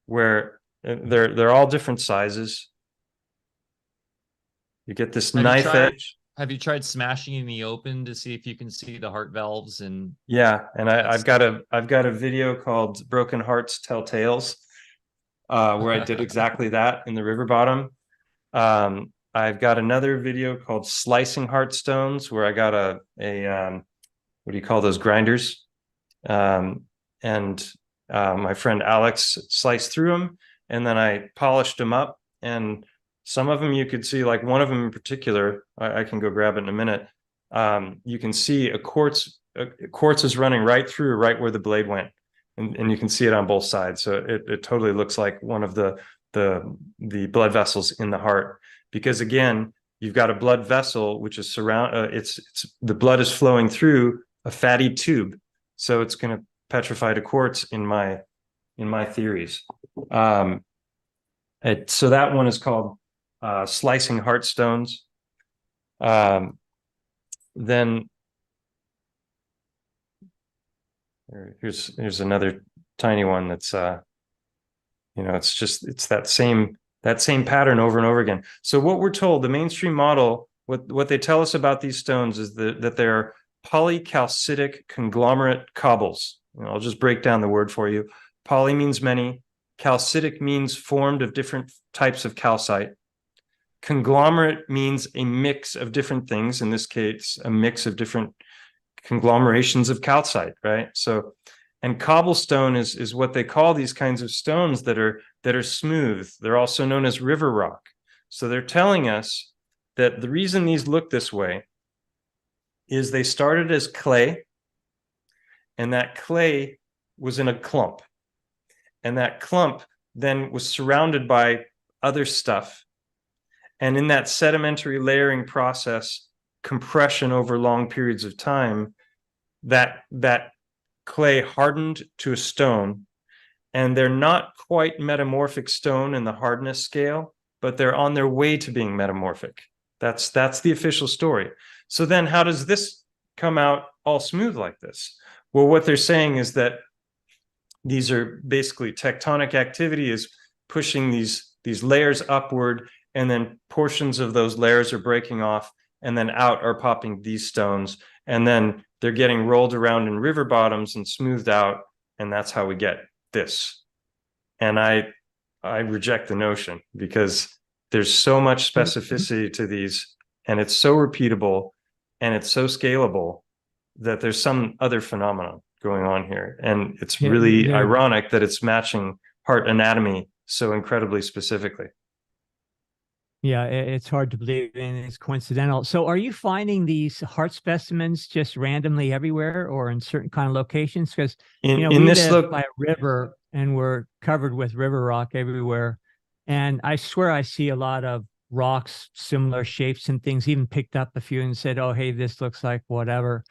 where they're all different sizes. You get this knife edge. Have you tried smashing in the open to see if you can see the heart valves? And yeah, and I've got a video called "Broken Hearts Tell Tales," where I did exactly that in the river bottom. I've got another video called "Slicing Heartstones," where I got a what do you call those, grinders? And my friend Alex sliced through them, and then I polished them up. And some of them you could see, like one of them in particular, I can go grab it in a minute. You can see a quartz is running right through, right where the blade went, and you can see it on both sides. So it totally looks like one of the blood vessels in the heart, because again, you've got a blood vessel which is it's the blood is flowing through a fatty tube, so it's going to petrify to quartz in my theories. So that one is called Slicing Heartstones. Then here's another tiny one that's it's that same pattern over and over again. So what we're told, the mainstream model, what they tell us about these stones is that they're polycalcitic conglomerate cobbles. I'll just break down the word for you. Poly means many. Calcitic means formed of different types of calcite. Conglomerate means a mix of different things. In this case, a mix of different conglomerations of calcite, right? So, and cobblestone is what they call these kinds of stones that are smooth. They're also known as river rock. So they're telling us that the reason these look this way is they started as clay, and that clay was in a clump. And that clump then was surrounded by other stuff. And in that sedimentary layering process, compression over long periods of time, that clay hardened to a stone. And they're not quite metamorphic stone in the hardness scale, but they're on their way to being metamorphic. That's the official story. So then how does this come out all smooth like this? Well, what they're saying is that these are basically tectonic activity is pushing these layers upward, and then portions of those layers are breaking off, and then out are popping these stones, and then they're getting rolled around in river bottoms and smoothed out, and that's how we get this. And I reject the notion, because there's so much specificity to these, and it's so repeatable, and it's so scalable, that there's some other phenomenon going on here. And it's really ironic that it's matching heart anatomy so incredibly specifically. Yeah, it's hard to believe, and it's coincidental. So are you finding these heart specimens just randomly everywhere, or in certain kind of locations? Because we live by a river, and we're covered with river rock everywhere. And I swear I see a lot of rocks, similar shapes and things, even picked up a few and said, oh, hey, this looks like whatever.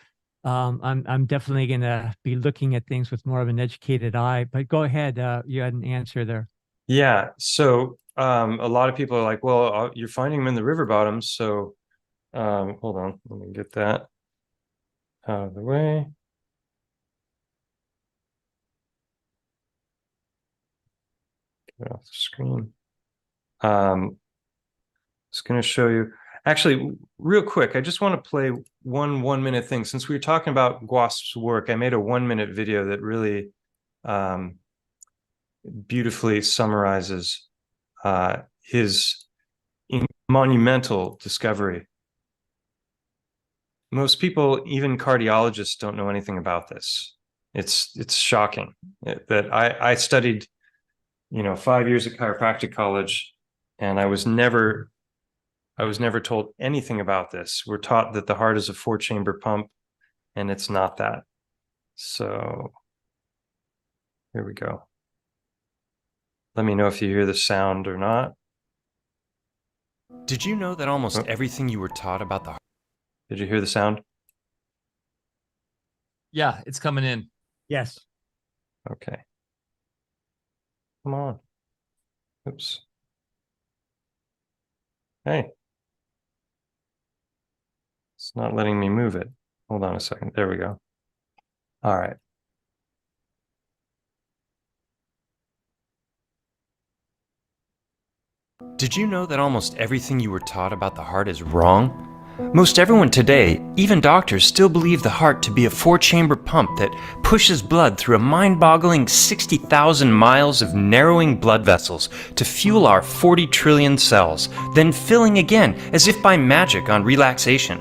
I'm definitely going to be looking at things with more of an educated eye, but go ahead. You had an answer there. Yeah. So a lot of people are like, well, you're finding them in the river bottoms. So hold on, let me get that out of the way. Get off the screen. It's going to show you. Actually, real quick, I just want to play one minute thing. Since we were talking about Guasp's work, I made a 1 minute video that really beautifully summarizes his monumental discovery. Most people, even cardiologists, don't know anything about this. It's shocking that I studied, 5 years at chiropractic college, and I was never told anything about this. We're taught that the heart is a 4-chamber pump, and it's not that. So here we go. Let me know if you hear the sound or not. Did you know that almost everything you were taught about the... Did you hear the sound? Yeah, it's coming in. Yes. Okay. Come on. Oops. Hey. It's not letting me move it. Hold on a second. There we go. All right. Did you know that almost everything you were taught about the heart is wrong? Most everyone today, even doctors, still believe the heart to be a 4-chamber pump that pushes blood through a mind-boggling 60,000 miles of narrowing blood vessels to fuel our 40 trillion cells, then filling again as if by magic on relaxation.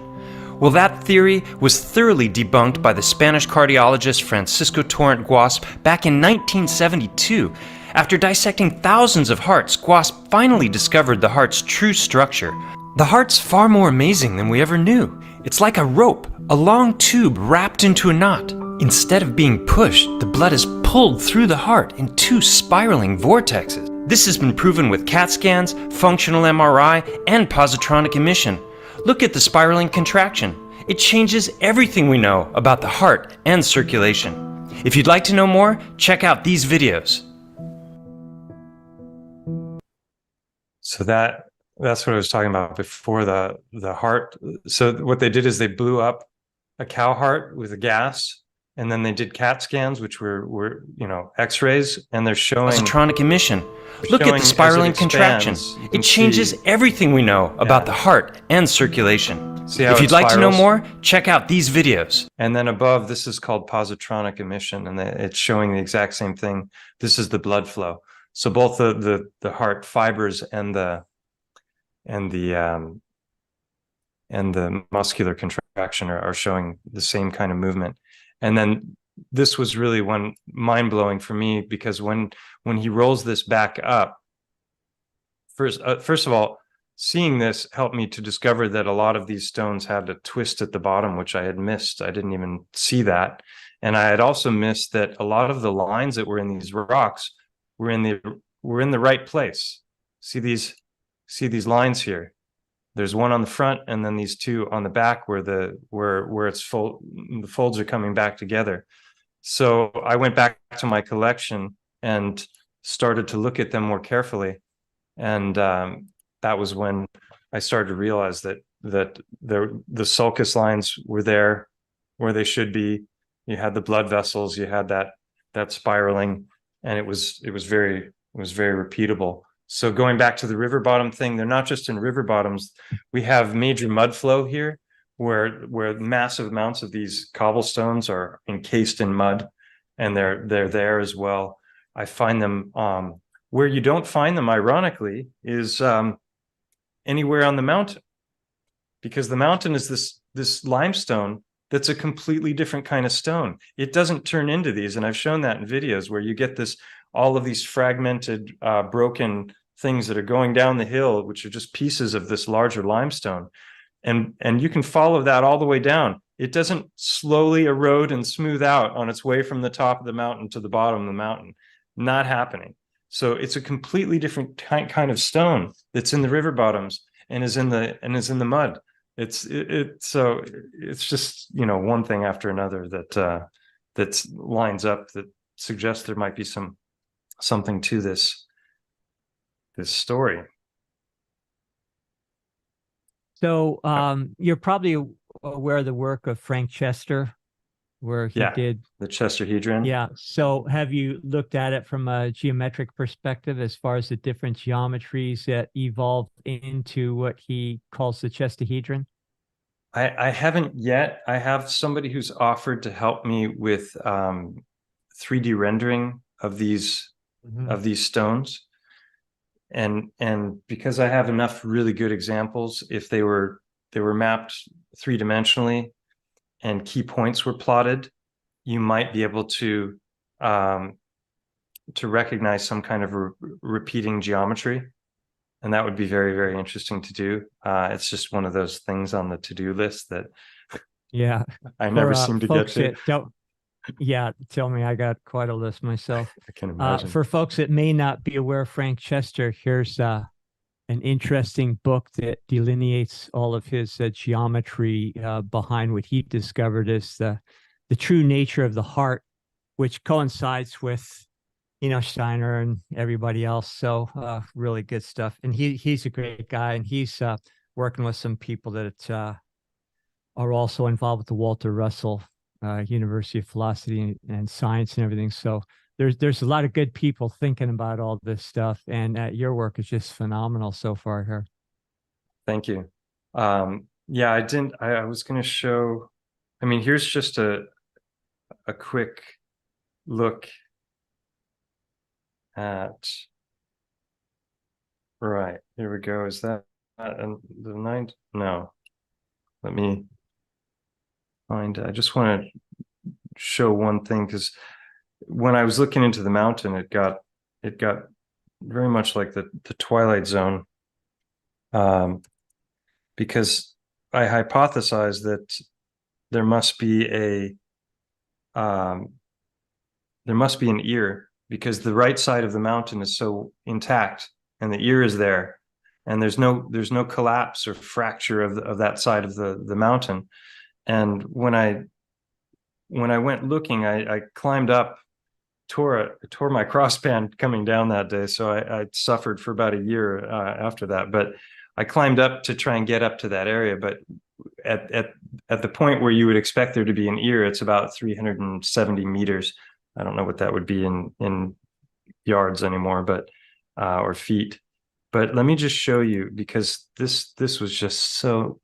Well, that theory was thoroughly debunked by the Spanish cardiologist Francisco Torrent Guasp back in 1972. After dissecting thousands of hearts, Guasp finally discovered the heart's true structure. The heart's far more amazing than we ever knew. It's like a rope, a long tube wrapped into a knot. Instead of being pushed, the blood is pulled through the heart in 2 spiraling vortexes. This has been proven with CAT scans, functional MRI, and positronic emission. Look at the spiraling contraction. It changes everything we know about the heart and circulation. If you'd like to know more, check out these videos. So that's what I was talking about before, the heart. So what they did is they blew up a cow heart with a gas, and then they did CAT scans, which were X-rays, and they're showing Positronic emission. Look at the spiraling contraction. It changes everything we know about the heart and circulation. See how if you'd it like to know spirals? more, check out these videos. And then above, this is called positronic emission, and it's showing the exact same thing. This is the blood flow. So both the heart fibers and the muscular contraction are showing the same kind of movement. And then this was really one mind-blowing for me, because when he rolls this back up, first of all, seeing this helped me to discover that a lot of these stones had a twist at the bottom, which I had missed. I didn't even see that. And I had also missed that a lot of the lines that were in these rocks were in the right place. See these lines here. There's one on the front, and then these 2 on the back where the folds are coming back together. So I went back to my collection and started to look at them more carefully, and that was when I started to realize that the sulcus lines were there where they should be. You had the blood vessels, you had that spiraling, and it was very repeatable. So going back to the river bottom thing, they're not just in river bottoms. We have major mud flow here where massive amounts of these cobblestones are encased in mud, and they're there as well. I find them where you don't find them, ironically, is anywhere on the mountain, because the mountain is this limestone that's a completely different kind of stone. It doesn't turn into these, and I've shown that in videos where you get all of these fragmented, broken things that are going down the hill, which are just pieces of this larger limestone. And you can follow that all the way down. It doesn't slowly erode and smooth out on its way from the top of the mountain to the bottom of the mountain. Not happening. So it's a completely different kind of stone that's in the river bottoms and is in the mud. So it's just, one thing after another that lines up, that suggests there might be something to this story. So you're probably aware of the work of Frank Chester, where he did the Chesterhedron. Yeah. So have you looked at it from a geometric perspective as far as the different geometries that evolved into what he calls the Chesterhedron? I haven't yet. I have somebody who's offered to help me with 3D rendering of these stones. And because I have enough really good examples, if they were mapped 3-dimensionally and key points were plotted, you might be able to recognize some kind of repeating geometry, and that would be very, very interesting to do. It's just one of those things on the to-do list that I never seem to get to. Yeah, tell me, I got quite a list myself. I can imagine. For folks that may not be aware of Frank Chester, here's an interesting book that delineates all of his geometry behind what he discovered as the true nature of the heart, which coincides with, Steiner and everybody else. So really good stuff. And he's a great guy, and he's working with some people that are also involved with the Walter Russell University of Philosophy and Science and everything. So there's a lot of good people thinking about all this stuff, and your work is just phenomenal so far here. Thank you. Yeah, I was going to show, I mean, here's just a quick look at, right, here we go. Is that the 9th? No, let me find, I just want to show one thing, because when I was looking into the mountain, it got very much like the Twilight Zone, because I hypothesized that there must be an ear, because the right side of the mountain is so intact and the ear is there, and there's no collapse or fracture of that side of the mountain. And when I went looking, I climbed up, tore my crossband coming down that day, so I suffered for about a year after that. But I climbed up to try and get up to that area, but at the point where you would expect there to be an ear, it's about 370 meters. I don't know what that would be in yards anymore, but or feet. But let me just show you, because this was just so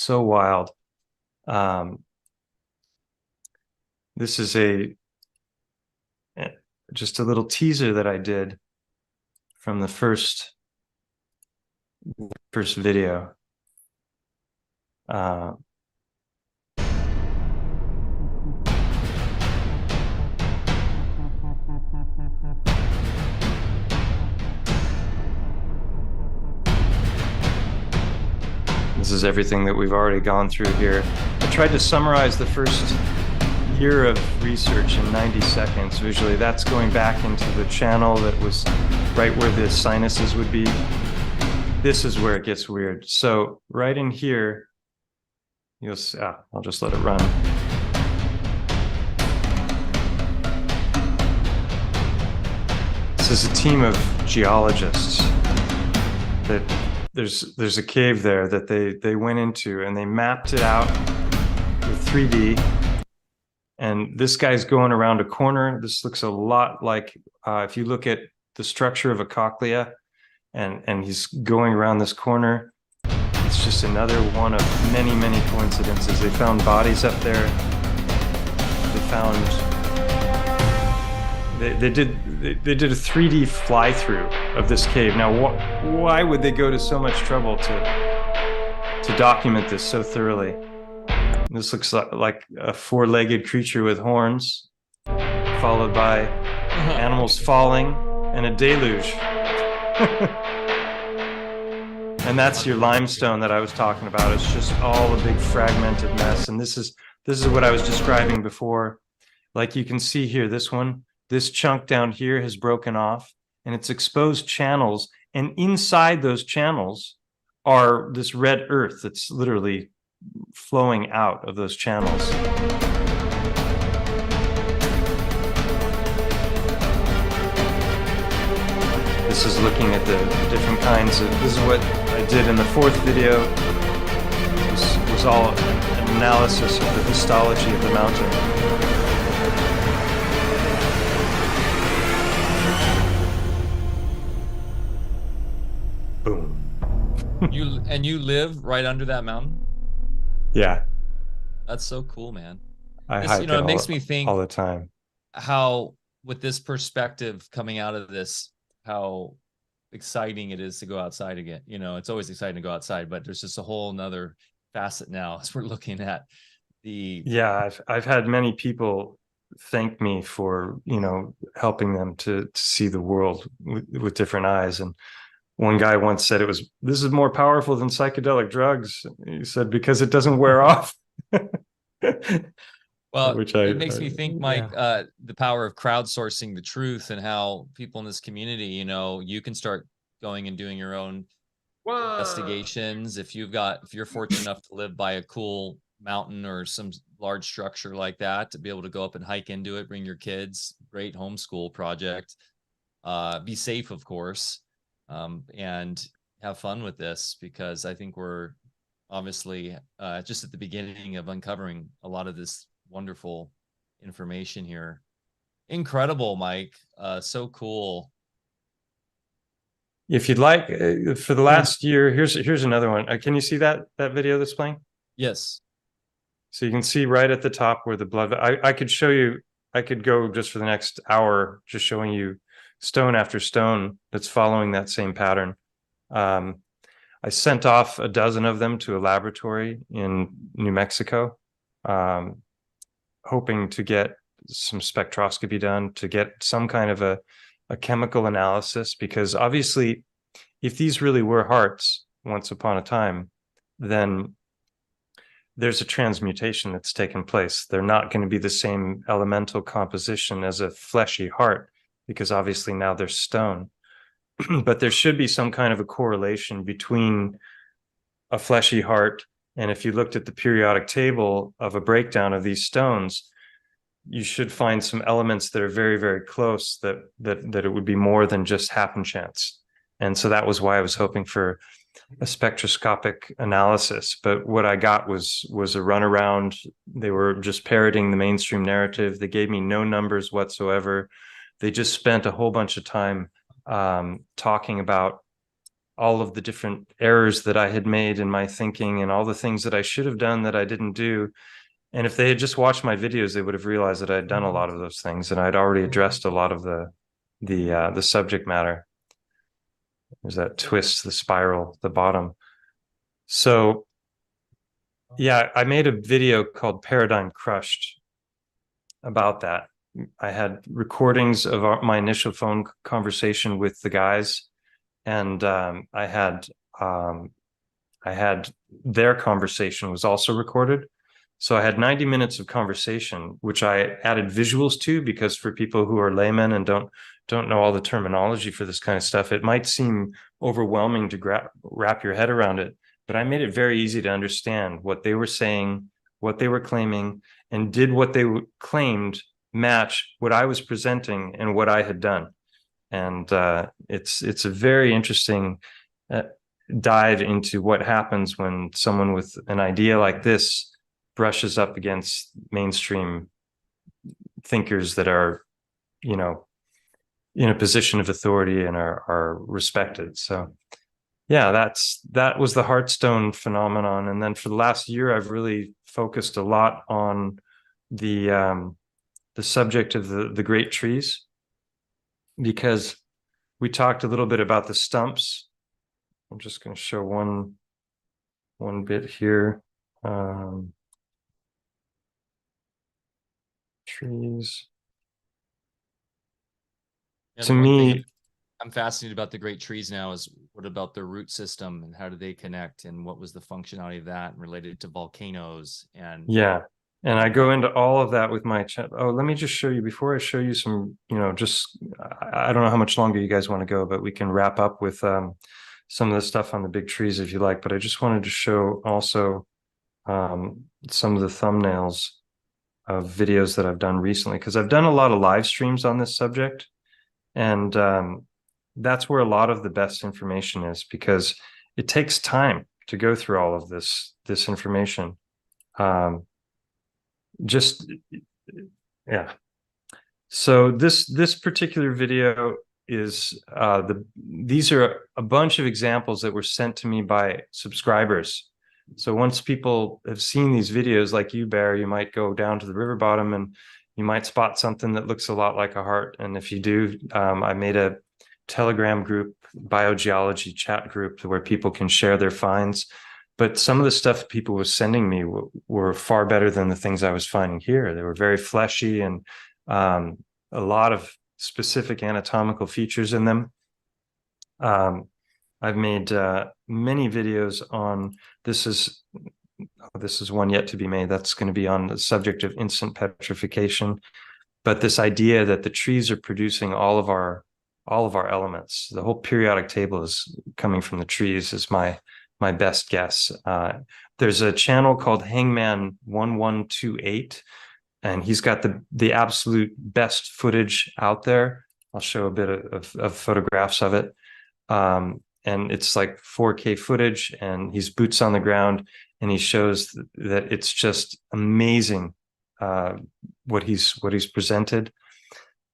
wild. This is just a little teaser that I did from the first video. This is everything that we've already gone through here. I tried to summarize the first year of research in 90 seconds visually. That's going back into the channel that was right where the sinuses would be. This is where it gets weird. So right in here, you'll see, I'll just let it run. This is a team of geologists that there's a cave there that they went into, and they mapped it out with 3D. And this guy's going around a corner. This looks a lot like if you look at the structure of a cochlea, and he's going around this corner. It's just another one of many, many coincidences. They found bodies up there. They found they did a 3D fly-through of this cave. Now, why would they go to so much trouble to document this so thoroughly? This looks like a four-legged creature with horns, followed by animals falling and a deluge. And that's your limestone that I was talking about. It's just all a big fragmented mess. And this is what I was describing before. Like you can see here, this chunk down here has broken off, and it's exposed channels. And inside those channels are this red earth that's literally flowing out of those channels. This is looking at the different kinds of, this is what I did in the fourth video. This was all an analysis of the histology of the mountain. Boom. You live right under that mountain? Yeah. That's so cool, man. It makes me think all the time how, with this perspective coming out of this, how exciting it is to go outside again. It's always exciting to go outside, but there's just a whole nother facet now as we're looking at the. Yeah, I've had many people thank me for helping them to see the world with different eyes. And one guy once said this is more powerful than psychedelic drugs. He said, because it doesn't wear off. Well, which it makes me think, Mike, Yeah. the power of crowdsourcing the truth and how people in this community, you can start going and doing your own investigations. If you're fortunate enough to live by a cool mountain or some large structure like that, to be able to go up and hike into it, bring your kids, great homeschool project. Be safe, of course, and have fun with this, because I think we're obviously just at the beginning of uncovering a lot of this wonderful information here. Incredible, Mike. So cool. If you'd like, for the last year, here's another one. Can you see that video that's playing? Yes. So you can see right at the top where the blood. I could show you. I could go just for the next hour, just showing you stone after stone that's following that same pattern. I sent off a dozen of them to a laboratory in New Mexico, hoping to get some spectroscopy done, to get some kind of a chemical analysis, because obviously if these really were hearts once upon a time, then there's a transmutation that's taken place. They're not going to be the same elemental composition as a fleshy heart, because obviously now they're stone. But there should be some kind of a correlation between a fleshy heart, and if you looked at the periodic table of a breakdown of these stones, you should find some elements that are very, very close, that it would be more than just happen chance. And so that was why I was hoping for a spectroscopic analysis. But what I got was a runaround. They were just parroting the mainstream narrative. They gave me no numbers whatsoever. They just spent a whole bunch of time talking about all of the different errors that I had made in my thinking and all the things that I should have done that I didn't do. And if they had just watched my videos, they would have realized that I had done a lot of those things, and I'd already addressed a lot of the subject matter. There's that twist, the spiral, the bottom. So yeah, I made a video called Paradigm Crushed about that. I had recordings of my initial phone conversation with the guys, and I had their conversation was also recorded. So I had 90 minutes of conversation, which I added visuals to, because for people who are laymen and don't know all the terminology for this kind of stuff, it might seem overwhelming to wrap your head around it. But I made it very easy to understand what they were saying, what they were claiming, and did what they claimed match what I was presenting and what I had done. And it's a very interesting dive into what happens when someone with an idea like this brushes up against mainstream thinkers that are, in a position of authority and are respected. So yeah, that was the Heartstone phenomenon. And then for the last year, I've really focused a lot on the subject of the great trees, because we talked a little bit about the stumps. I'm just going to show one bit here. Trees. Yeah, To me, I'm fascinated about the great trees now is, what about their root system and how do they connect, and what was the functionality of that related to volcanoes? And yeah, and I go into all of that with my chat. Oh, let me just show you, before I show you some, just, I don't know how much longer you guys want to go, but we can wrap up with some of the stuff on the big trees if you like. But I just wanted to show also some of the thumbnails of videos that I've done recently, because I've done a lot of live streams on this subject, and that's where a lot of the best information is, because it takes time to go through all of this information. Yeah. So this particular video is these are a bunch of examples that were sent to me by subscribers. So once people have seen these videos, like you, Bear, you might go down to the river bottom and you might spot something that looks a lot like a heart. And if you do, I made a Telegram group, Bio-Geology chat group, where people can share their finds. But some of the stuff people were sending me were far better than the things I was finding here. They were very fleshy and a lot of specific anatomical features in them. I've made many videos on, this is this is one yet to be made. That's going to be on the subject of instant petrification. But this idea that the trees are producing all of our elements, the whole periodic table is coming from the trees, is my best guess. There's a channel called Hangman 1128, and he's got the absolute best footage out there. I'll show a bit of photographs of it. And it's like 4K footage, and he's boots on the ground, and he shows that it's just amazing what he's presented.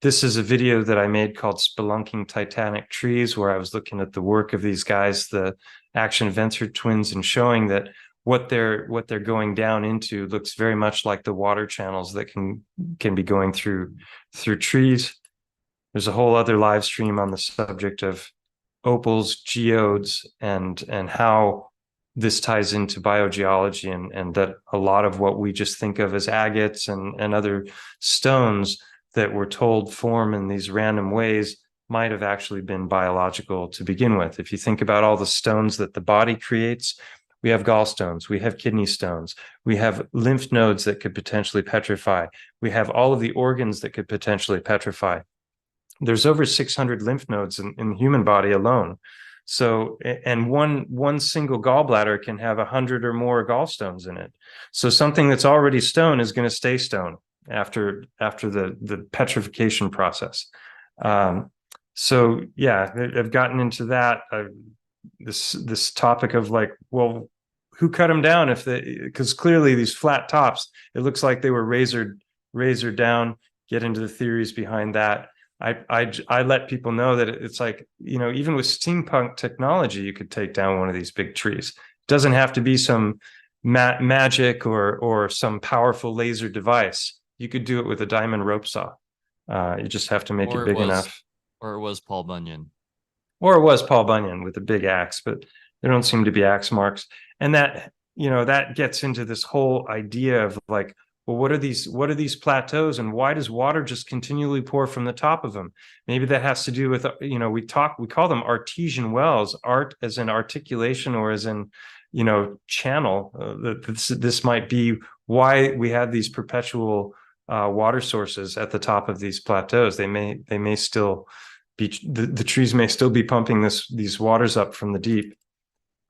This is a video that I made called Spelunking Titanic Trees, where I was looking at the work of these guys, the Action Venture twins, and showing that what they're going down into looks very much like the water channels that can be going through trees. There's a whole other live stream on the subject of opals, geodes, and how this ties into biogeology, and that a lot of what we just think of as agates and other stones that we're told form in these random ways might have actually been biological to begin with. If you think about all the stones that the body creates, we have gallstones, we have kidney stones, we have lymph nodes that could potentially petrify, we have all of the organs that could potentially petrify. There's over 600 lymph nodes in the human body alone. So, and one single gallbladder can have 100 or more gallstones in it. So something that's already stone is going to stay stone after the petrification process. So yeah, I've gotten into that, this topic of like, well, who cut them down? Because clearly these flat tops, it looks like they were razored down. Get into the theories behind that. I let people know that it's like, even with steampunk technology, you could take down one of these big trees. It doesn't have to be some magic or some powerful laser device. You could do it with a diamond rope saw. You just have to make it big enough. Or it was Paul Bunyan. Or it was Paul Bunyan with a big axe, but there don't seem to be axe marks. And that, that gets into this whole idea of like, well, what are these plateaus, and why does water just continually pour from the top of them? Maybe that has to do with, we call them artesian wells, art as in articulation or as in, channel. This might be why we have these perpetual water sources at the top of these plateaus. They may still be, the trees may still be pumping these waters up from the deep.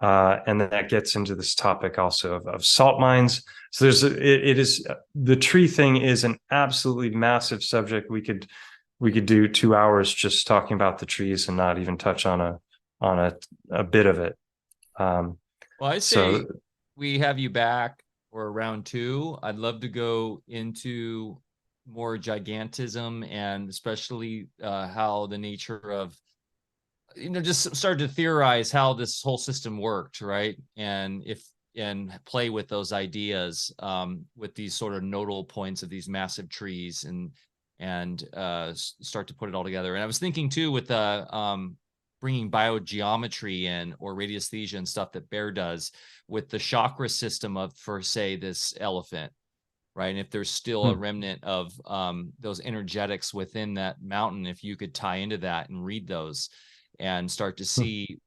And then that gets into this topic also of salt mines. So the tree thing is an absolutely massive subject. We could do 2 hours just talking about the trees and not even touch on a bit of it. Well, I say we have you back for round 2. I'd love to go into more gigantism, and especially how the nature of, just started to theorize how this whole system worked, right? And play with those ideas with these sort of nodal points of these massive trees, and start to put it all together. And I was thinking too with bringing biogeometry in, or radiesthesia and stuff that Bear does with the chakra system of, for say, this elephant, right? And if there's still a remnant of those energetics within that mountain, if you could tie into that and read those and start to see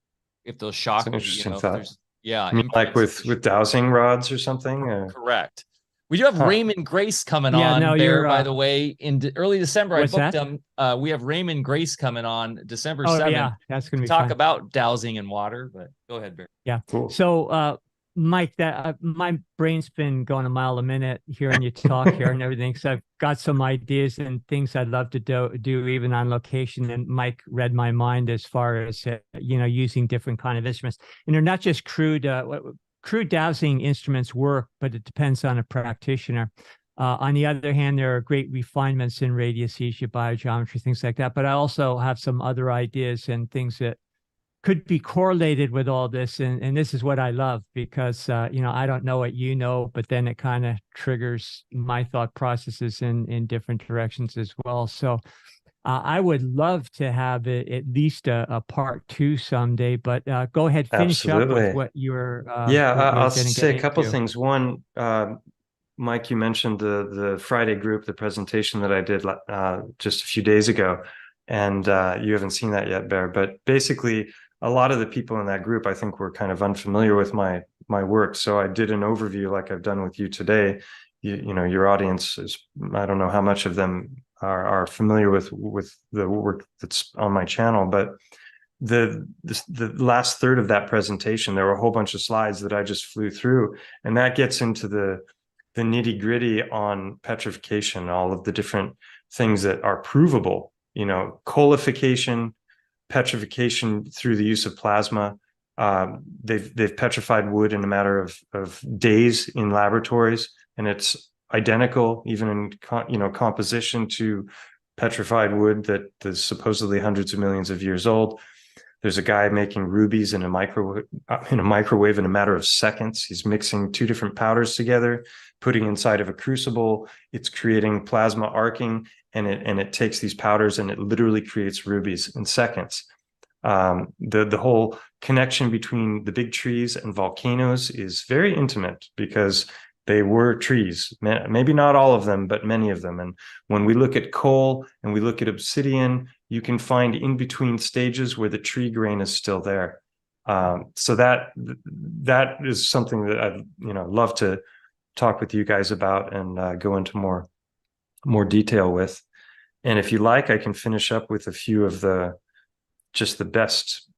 if those chakras, interesting thought. Yeah, I mean, like with dowsing rods or something. Correct. We do have Raymond Grace coming on there, by the way, in early December. I booked him. We have Raymond Grace coming on December 7th. Yeah, that's going to be talk fun. about dowsing in water. But go ahead, Bear. Yeah, cool. So, Mike, my brain's been going a mile a minute hearing you talk here and everything. So I've got some ideas and things I'd love to do even on location. And Mike read my mind as far as using different kind of instruments. And they're not just crude dowsing instruments work, but it depends on a practitioner. On the other hand, there are great refinements in radiesthesia, biogeometry, things like that. But I also have some other ideas and things that could be correlated with all this. And this is what I love, because, I don't know what you know, but then it kind of triggers my thought processes in different directions as well. So I would love to have at least a part 2 someday, but go ahead, finish up with what you're. I'll say a couple of things. One, Mike, you mentioned the Friday group, the presentation that I did just a few days ago, and you haven't seen that yet, Bear. But basically, a lot of the people in that group, I think, were kind of unfamiliar with my my work. So I did an overview like I've done with you today. You know, your audience is, I don't know how much of them are familiar with the work that's on my channel, but the last third of that presentation, there were a whole bunch of slides that I just flew through, and that gets into the nitty-gritty on petrification, all of the different things that are provable, you know, coalification, petrification through the use of plasma. They've petrified wood in a matter of days in laboratories, and it's identical even in composition to petrified wood that is supposedly hundreds of millions of years old. There's a guy making rubies in a microwave in a matter of seconds. He's mixing two different powders together, putting inside of a crucible. It's creating plasma arcing, and it takes these powders and it literally creates rubies in seconds. The whole connection between the big trees and volcanoes is very intimate because they were trees, maybe not all of them, but many of them. And when we look at coal and we look at obsidian, you can find in between stages where the tree grain is still there. So that is something that I'd love to talk with you guys about and go into more detail with. And if you like, I can finish up with a few of the best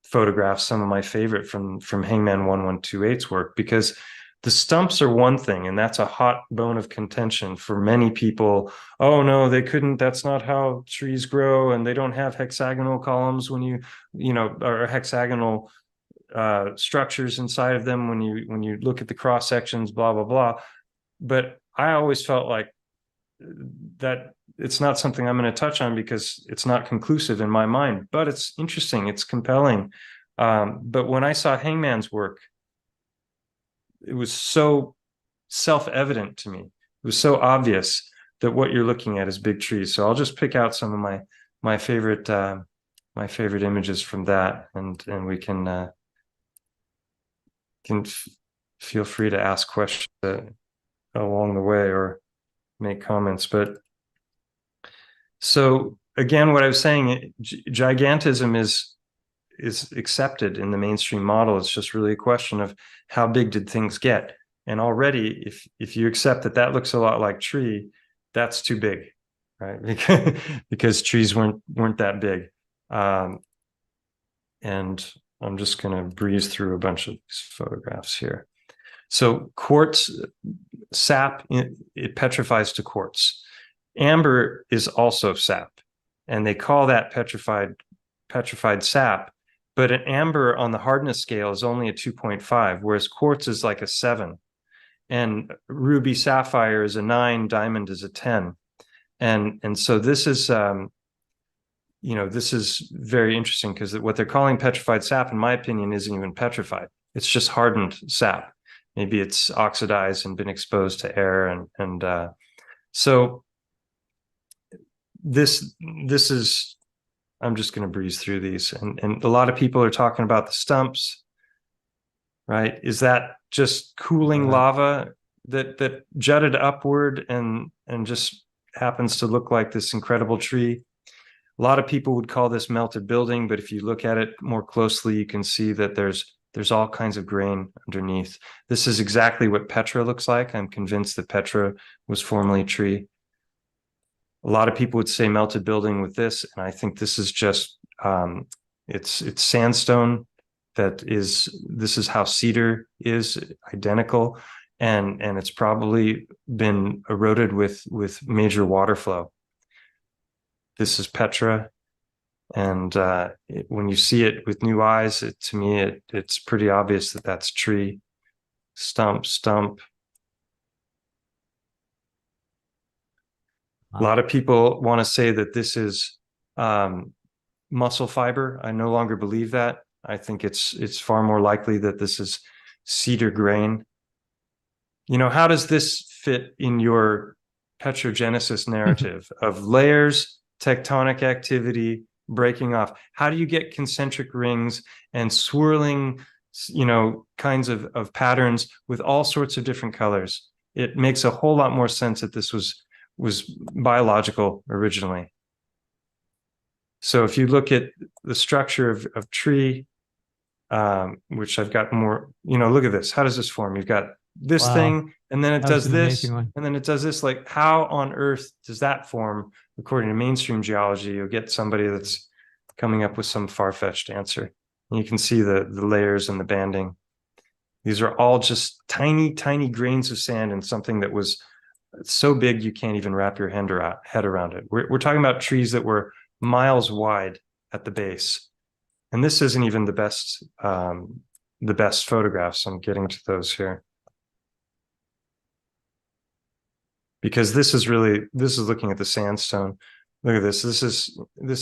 photographs, some of my favorite from Hangman 1128's work, because the stumps are one thing, and that's a hot bone of contention for many people. Oh no, they couldn't, that's not how trees grow, and they don't have hexagonal columns when or hexagonal structures inside of them when you look at the cross sections, blah blah blah. But I always felt like that it's not something I'm going to touch on because it's not conclusive in my mind, but it's interesting, it's compelling. But when I saw Hangman's work, it was so self-evident to me. It was so obvious that what you're looking at is big trees. So I'll just pick out some of my favorite images from that, and we can feel free to ask questions along the way or make comments. But so again, what I was saying, gigantism is accepted in the mainstream model. It's just really a question of how big did things get. And already, if you accept that looks a lot like tree, that's too big, right? Because trees weren't that big. And I'm just going to breeze through a bunch of these photographs here. So quartz sap, it petrifies to quartz. Amber is also sap, and they call that petrified sap. But an amber on the hardness scale is only a 2.5, whereas quartz is like a 7. And ruby sapphire is a 9, diamond is a 10. And so this is, this is very interesting, because what they're calling petrified sap, in my opinion, isn't even petrified. It's just hardened sap. Maybe it's oxidized and been exposed to air. So this is, I'm just going to breeze through these. And a lot of people are talking about the stumps, right? Is that just cooling lava that jutted upward and just happens to look like this incredible tree? A lot of people would call this melted building, but if you look at it more closely, you can see that there's all kinds of grain underneath. This is exactly what Petra looks like. I'm convinced that Petra was formerly a tree. A lot of people would say melted building with this, and I think this is just it's sandstone. This is how cedar is, identical, and it's probably been eroded with major water flow. This is Petra, and when you see it with new eyes, to me it's pretty obvious that that's tree. Stump. A lot of people want to say that this is muscle fiber. I no longer believe that. I think it's far more likely that this is cedar grain. How does this fit in your petrogenesis narrative of layers, tectonic activity, breaking off? How do you get concentric rings and swirling, kinds of patterns with all sorts of different colors? It makes a whole lot more sense that this was biological originally. So if you look at the structure of tree, which I've got more, look at this. How does this form? You've got this Wow. thing, and then it That was does an this, amazing one. and then it does this. Like, how on earth does that form? According to mainstream geology, you'll get somebody that's coming up with some far-fetched answer. And you can see the layers and the banding. These are all just tiny, tiny grains of sand in something that was so big you can't even wrap your head around it. We're talking about trees that were miles wide at the base. And this isn't even the best photographs. I'm getting to those here. Because this is looking at the sandstone. Look at this. This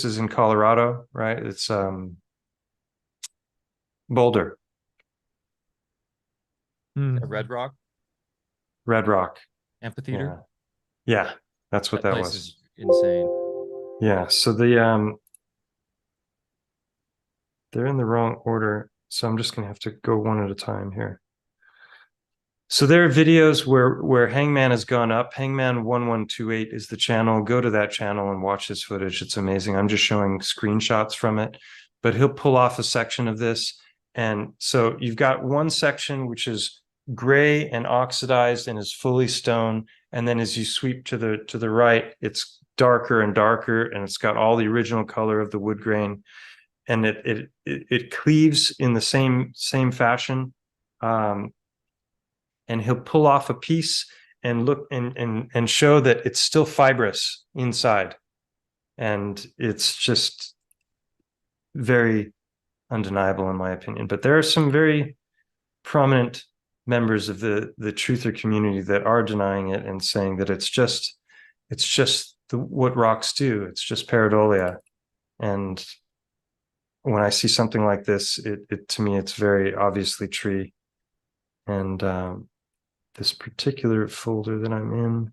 is in Colorado, right? It's Boulder. Red Rock amphitheater. Yeah, that's what that place was. Is insane. Yeah, so they're in the wrong order, so I'm just gonna have to go one at a time here. So there are videos where Hangman has gone up. Hangman 1128 is the channel. Go to that channel and watch this footage. It's amazing. I'm just showing screenshots from it, but he'll pull off a section of this. And so you've got one section which is gray and oxidized and is fully stone. And then as you sweep to the right, it's darker and darker, and it's got all the original color of the wood grain. And it cleaves in the same fashion. And he'll pull off a piece and look and show that it's still fibrous inside. And it's just very undeniable in my opinion. But there are some very prominent members of the truther community that are denying it and saying that it's just what rocks do. It's just pareidolia. And when I see something like this, it to me, it's very obviously tree. And this particular folder that I'm in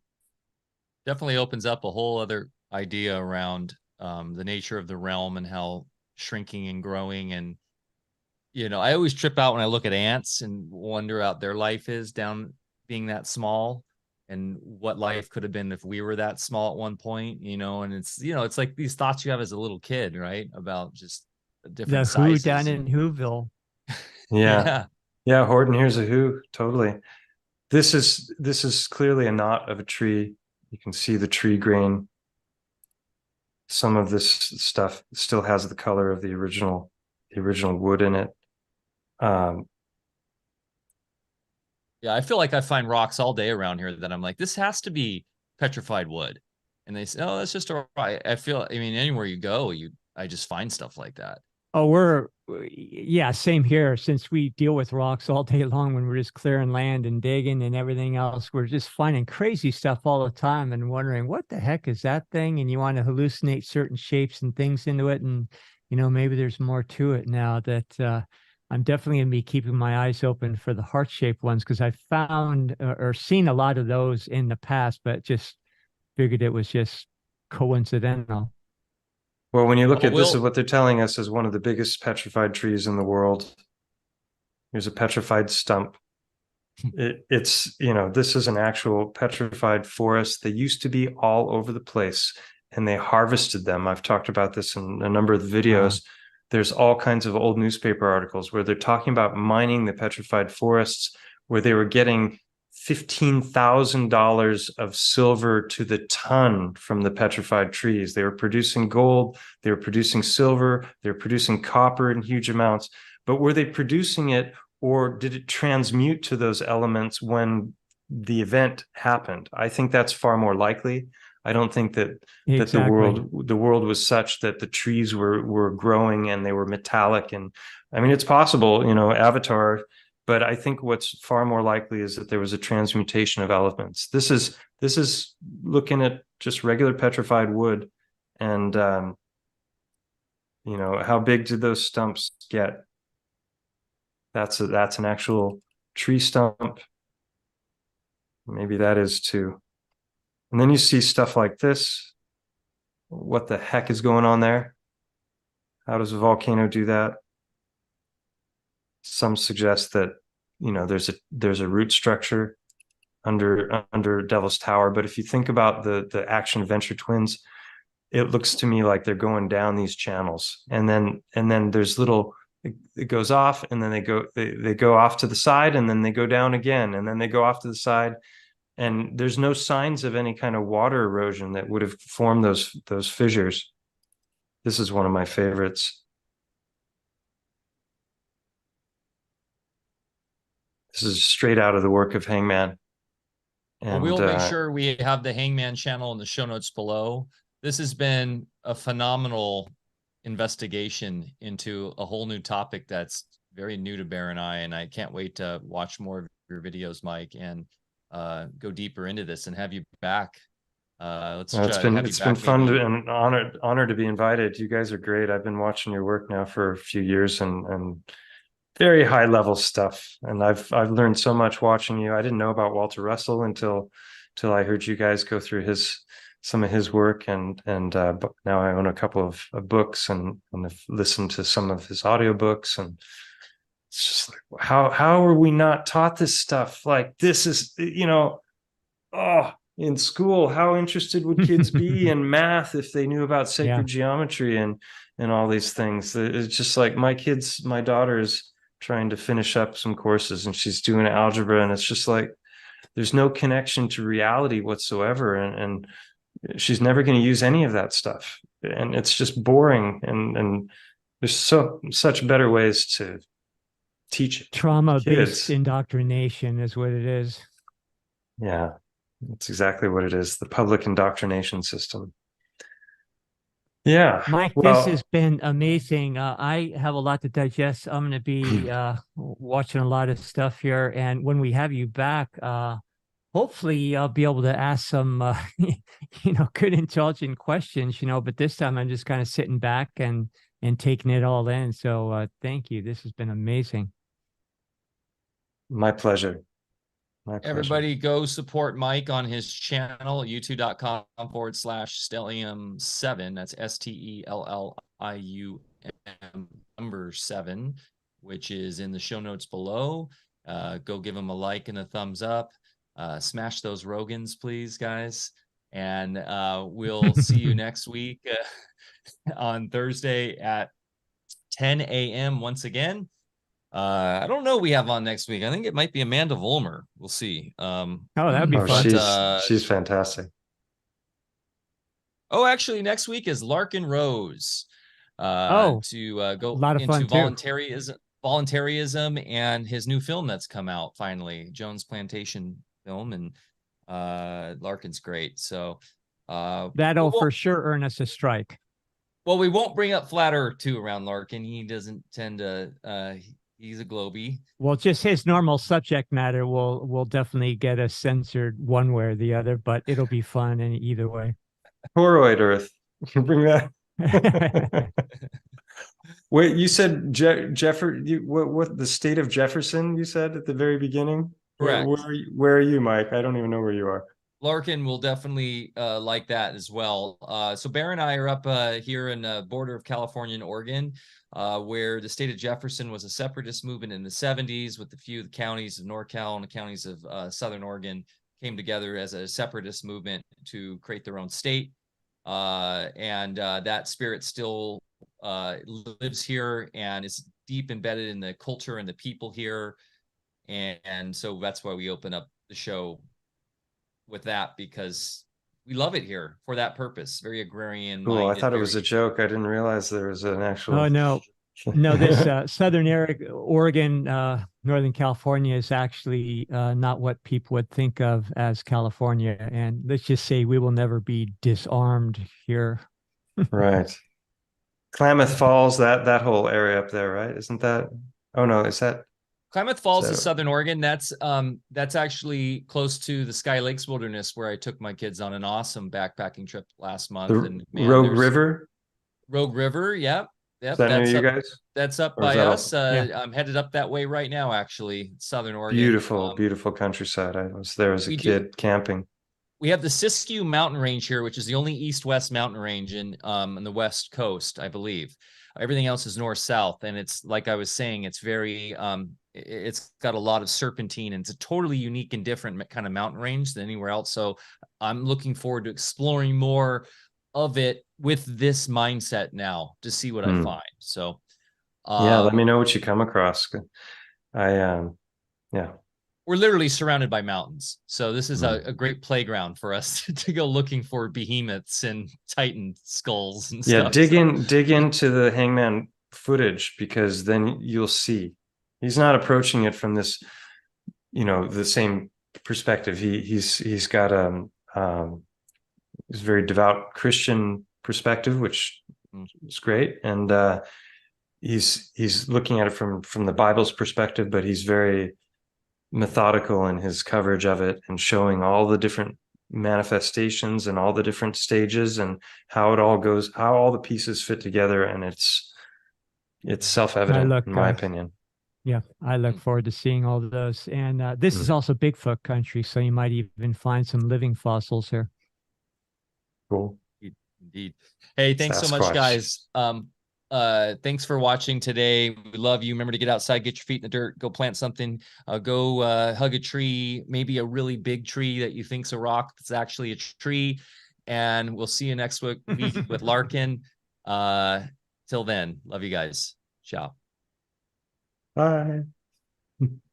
definitely opens up a whole other idea around the nature of the realm and how shrinking and growing. And I always trip out when I look at ants and wonder out their life is down being that small, and what life could have been if we were that small at one point. And it's like these thoughts you have as a little kid, right? About just different sizes. Who down in Whoville. Yeah. Horton, here's a who. Totally. This is clearly a knot of a tree. You can see the tree grain. Some of this stuff still has the color of the original wood in it. Yeah, I feel like I find rocks all day around here that I'm like, this has to be petrified wood. And they say, oh, that's just a rock. I mean, anywhere you go, I just find stuff like that. Oh, same here. Since we deal with rocks all day long when we're just clearing land and digging and everything else, we're just finding crazy stuff all the time and wondering, what the heck is that thing? And you want to hallucinate certain shapes and things into it. And, maybe there's more to it now that I'm definitely going to be keeping my eyes open for the heart-shaped ones, because I found or seen a lot of those in the past, but just figured it was just coincidental. Well, when you look at this, is what they're telling us is one of the biggest petrified trees in the world. Here's a petrified stump. This is an actual petrified forest. They used to be all over the place, and they harvested them. I've talked about this in a number of the videos. There's all kinds of old newspaper articles where they're talking about mining the petrified forests, where they were getting $15,000 of silver to the ton from the petrified trees. They were producing gold, they were producing silver, they were producing copper in huge amounts. But were they producing it, or did it transmute to those elements when the event happened? I think that's far more likely. I don't think that the world was such that the trees were growing and they were metallic. And I mean, it's possible, Avatar. But I think what's far more likely is that there was a transmutation of elements. This is looking at just regular petrified wood, and how big did those stumps get? That's an actual tree stump. Maybe that is too. And then you see stuff like this. What the heck is going on there? How does a volcano do that? Some suggest that there's a root structure under Devil's Tower, but if you think about the action adventure twins, it looks to me like they're going down these channels, and then there's little it goes off, and then they go off to the side, and then they go down again, and then they go off to the side. And there's no signs of any kind of water erosion that would have formed those fissures. This is one of my favorites. This is straight out of the work of Hangman. And we'll make sure we have the Hangman channel in the show notes below. This has been a phenomenal investigation into a whole new topic that's very new to Bear and I can't wait to watch more of your videos, Mike, and go deeper into this and have you back. It's been fun and honored to be invited. You guys are great. I've been watching your work now for a few years, and very high level stuff. And I've learned so much watching you. I didn't know about Walter Russell until I heard you guys go through some of his work, and now I own a couple of books and I've listened to some of his audiobooks, and it's just like, how are we not taught this stuff? Like, this is, in school, how interested would kids be in math if they knew about sacred geometry and all these things? It's just like my daughter is trying to finish up some courses, and she's doing algebra, and it's just like there's no connection to reality whatsoever, and she's never going to use any of that stuff, and it's just boring, and there's such better ways to teach it. Trauma-based indoctrination is what it is. Yeah, that's exactly what it is. The public indoctrination system. Yeah, Mike, this has been amazing. I have a lot to digest. I'm going to be watching a lot of stuff here, and when we have you back, hopefully I'll be able to ask some good intelligent questions, but this time I'm just kind of sitting back and taking it all in. So thank you. This has been amazing. My pleasure. Everybody go support Mike on his channel, youtube.com/stellium7. That's STELLIUM 7, which is in the show notes below. Go give him a like and a thumbs up. Smash those Rogans, please, guys. And we'll see you next week on Thursday at 10 a.m. once again. I don't know what we have on next week. I think it might be Amanda Vollmer. We'll see. That'd be fun. She's fantastic. Oh, actually, next week is Larkin Rose. To go into voluntarism and his new film that's come out finally, Jones Plantation film, and Larkin's great. So that'll for sure earn us a strike. Well, we won't bring up Flat Earth too around Larkin. He doesn't tend to. He's a globie. Well, just his normal subject matter will definitely get us censored one way or the other, but it'll be fun in either way. Toroid Earth. Bring that. Wait, you said what the state of Jefferson? You said at the very beginning. Correct. Where are you, Mike? I don't even know where you are. Larkin will definitely like that as well. So Bear and I are up here in the border of California and Oregon, where the state of Jefferson was a separatist movement in the 70s, with a few of the counties of NorCal and the counties of Southern Oregon came together as a separatist movement to create their own state. And that spirit still lives here and is deep embedded in the culture and the people here. And so that's why we open up the show with that, because we love it here for that purpose. Very agrarian. Cool. I thought it was a joke. I didn't realize there was an actual. Oh no, this Southern Oregon, Northern California is actually not what people would think of as California. And let's just say we will never be disarmed here. Right. Klamath Falls, that whole area up there, right? Isn't that? Oh no, is that? Klamath Falls is Southern Oregon. That's actually close to the Sky Lakes Wilderness, where I took my kids on an awesome backpacking trip last month. Rogue River? Rogue River, yep. Is that near you guys? That's up by us. I'm headed up that way right now, actually, Southern Oregon. Beautiful countryside. I was there as a kid camping. We have the Siskiyou Mountain Range here, which is the only east-west mountain range in the West Coast, I believe. Everything else is north-south, and it's like I was saying, it's very it's got a lot of serpentine, and it's a totally unique and different kind of mountain range than anywhere else. So I'm looking forward to exploring more of it with this mindset now to see what I find. So Yeah, let me know what you come across. Yeah. We're literally surrounded by mountains. So this is Mm. a great playground for us to go looking for behemoths and titan skulls and Yeah, stuff. dig into the hangman footage, because then you'll see he's not approaching it from this, the same perspective. He's got he's a very devout Christian perspective, which is great. And he's looking at it from the Bible's perspective, but he's very methodical in his coverage of it and showing all the different manifestations and all the different stages and how it all goes, how all the pieces fit together. And it's self-evident, in my opinion. Yeah, I look forward to seeing all of those. And this is also Bigfoot country, so you might even find some living fossils here. Cool. Indeed. Hey, thanks so much, guys. Thanks for watching today. We love you. Remember to get outside, get your feet in the dirt, go plant something, go hug a tree, maybe a really big tree that you think's a rock that's actually a tree. And we'll see you next week with Larkin. Till then, love you guys. Ciao. Bye.